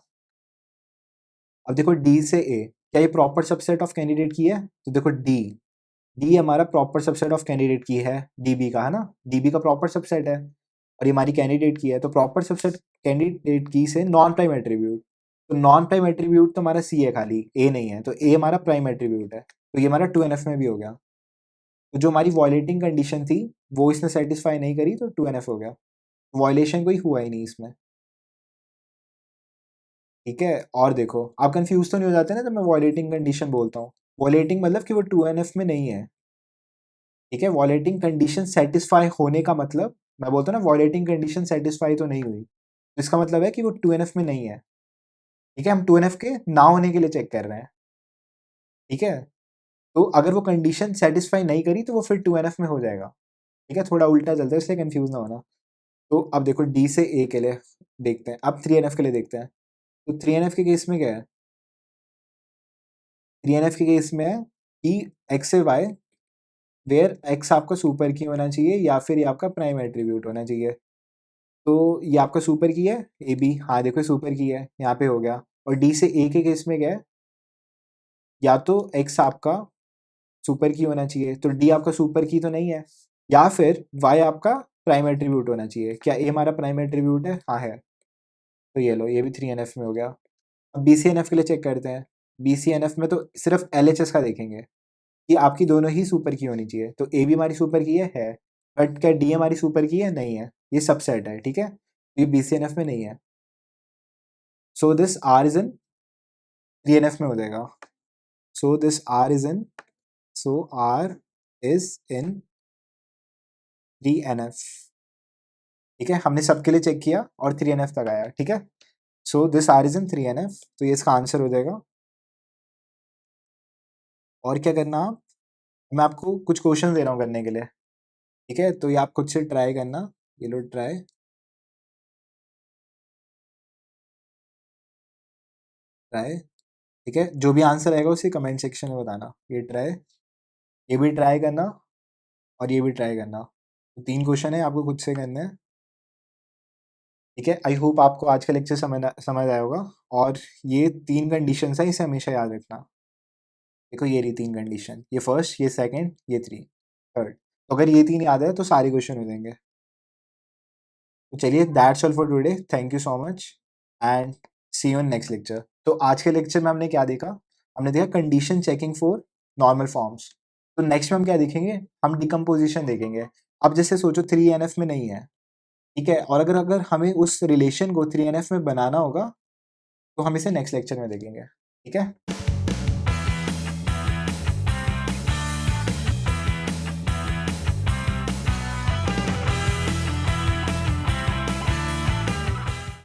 अब देखो डी से ए, क्या ये proper subset of candidate key है? तो देखो डी, डी हमारा proper subset of candidate key है, डीबी का है ना, डीबी का प्रॉपर सबसेट है, और ये हमारी कैंडिडेट की है। तो प्रॉपर सबसेट कैंडिडेट की से नॉन प्राइम एट्रीब्यूट, तो नॉन प्राइम एट्रीब्यूट तो हमारा सी है खाली, ए नहीं है, तो ए हमारा प्राइम एट्रीब्यूट है। तो ये हमारा 2NF में भी हो गया। तो जो हमारी वॉयलेटिंग कंडीशन थी वो इसने सेटिस्फाई नहीं करी, तो 2NF हो गया। वॉयलेशन कोई हुआ ही नहीं इसमें, ठीक है। और देखो आप कंफ्यूज तो नहीं हो जाते ना जब मैं वॉयलेटिंग कंडीशन बोलता हूँ। वॉयलेटिंग मतलब कि वो 2NF में नहीं है, ठीक है। वॉयलेटिंग कंडीशन सेटिस्फाई होने का मतलब, मैं बोलता हूँ ना वॉयलेटिंग कंडीशन सेटिस्फाई तो नहीं हुई, तो इसका मतलब है कि वो 2NF में नहीं है, ठीक है। हम 2NF के ना होने के लिए चेक कर रहे हैं, ठीक है। तो अगर वो कंडीशन सेटिस्फाई नहीं करी तो वो फिर 2NF में हो जाएगा, ठीक है। थोड़ा उल्टा चलता है इसलिए कंफ्यूज ना होना। तो अब देखो डी से ए के लिए देखते हैं, अब 3NF के लिए देखते हैं। तो 3NF के केस में क्या है, 3NF के केस में है कि एक्स से वाई वेयर एक्स आपका सुपर की होना चाहिए या फिर ये आपका प्राइम एट्रीब्यूट होना चाहिए। तो ये आपका सुपर की है ए बी, हाँ देखो सुपर की है, यहाँ पे हो गया। और डी से ए के केस में क्या है, या तो एक्स आपका सुपर की होना चाहिए, तो डी आपका सुपर की तो नहीं है, या फिर वाई आपका प्राइम एट्रीब्यूट होना चाहिए। क्या ए हमारा प्राइम एट्रीब्यूट है? हाँ है। तो ये लो, ये भी 3NF में हो गया। अब BCNF के लिए चेक करते हैं। BCNF में तो सिर्फ LHS का देखेंगे कि आपकी दोनों ही सुपर की होनी चाहिए। तो ए भी हमारी सुपर की है। बट क्या डी हमारी सुपर की है? नहीं है, ये सबसेट है, ठीक है। तो ये BCNF में नहीं है। So this R is in 3NF में हो जाएगा। So this R is in, so R is in 3NF, ठीक है। हमने सबके लिए चेक किया और 3NF तक आया, ठीक है। So this R is in 3NF, तो ये इसका आंसर हो जाएगा। और क्या करना आप, मैं आपको कुछ क्वेश्चन दे रहा हूँ करने के लिए, ठीक है। तो ये आप खुद से ट्राई करना, ये लो ट्राई, ट्राई, ठीक है। जो भी आंसर आएगा उसे कमेंट सेक्शन में बताना। ये ट्राई, ये भी ट्राई करना, और ये भी ट्राई करना। तो 3 क्वेश्चन है, आपको खुद से करने हैं, ठीक है। आई होप आपको आज का लेक्चर समझ आया होगा। और ये 3 कंडीशन है, इसे हमेशा याद रखना। देखो ये रही 3 कंडीशन, ये फर्स्ट, ये सेकंड, ये थर्ड। तो अगर ये 3 याद है तो सारे क्वेश्चन हो जाएंगे। तो चलिए, that's all for today, thank you so much and see you in next lecture. तो आज के लेक्चर में हमने क्या देखा, हमने देखा condition checking for normal forms. तो नेक्स्ट में हम क्या देखेंगे, हम डिकम्पोजिशन देखेंगे। अब जैसे सोचो 3NF में नहीं है, ठीक है, और अगर अगर हमें उस रिलेशन को 3NF में बनाना होगा तो हम इसे नेक्स्ट लेक्चर में देखेंगे, ठीक है।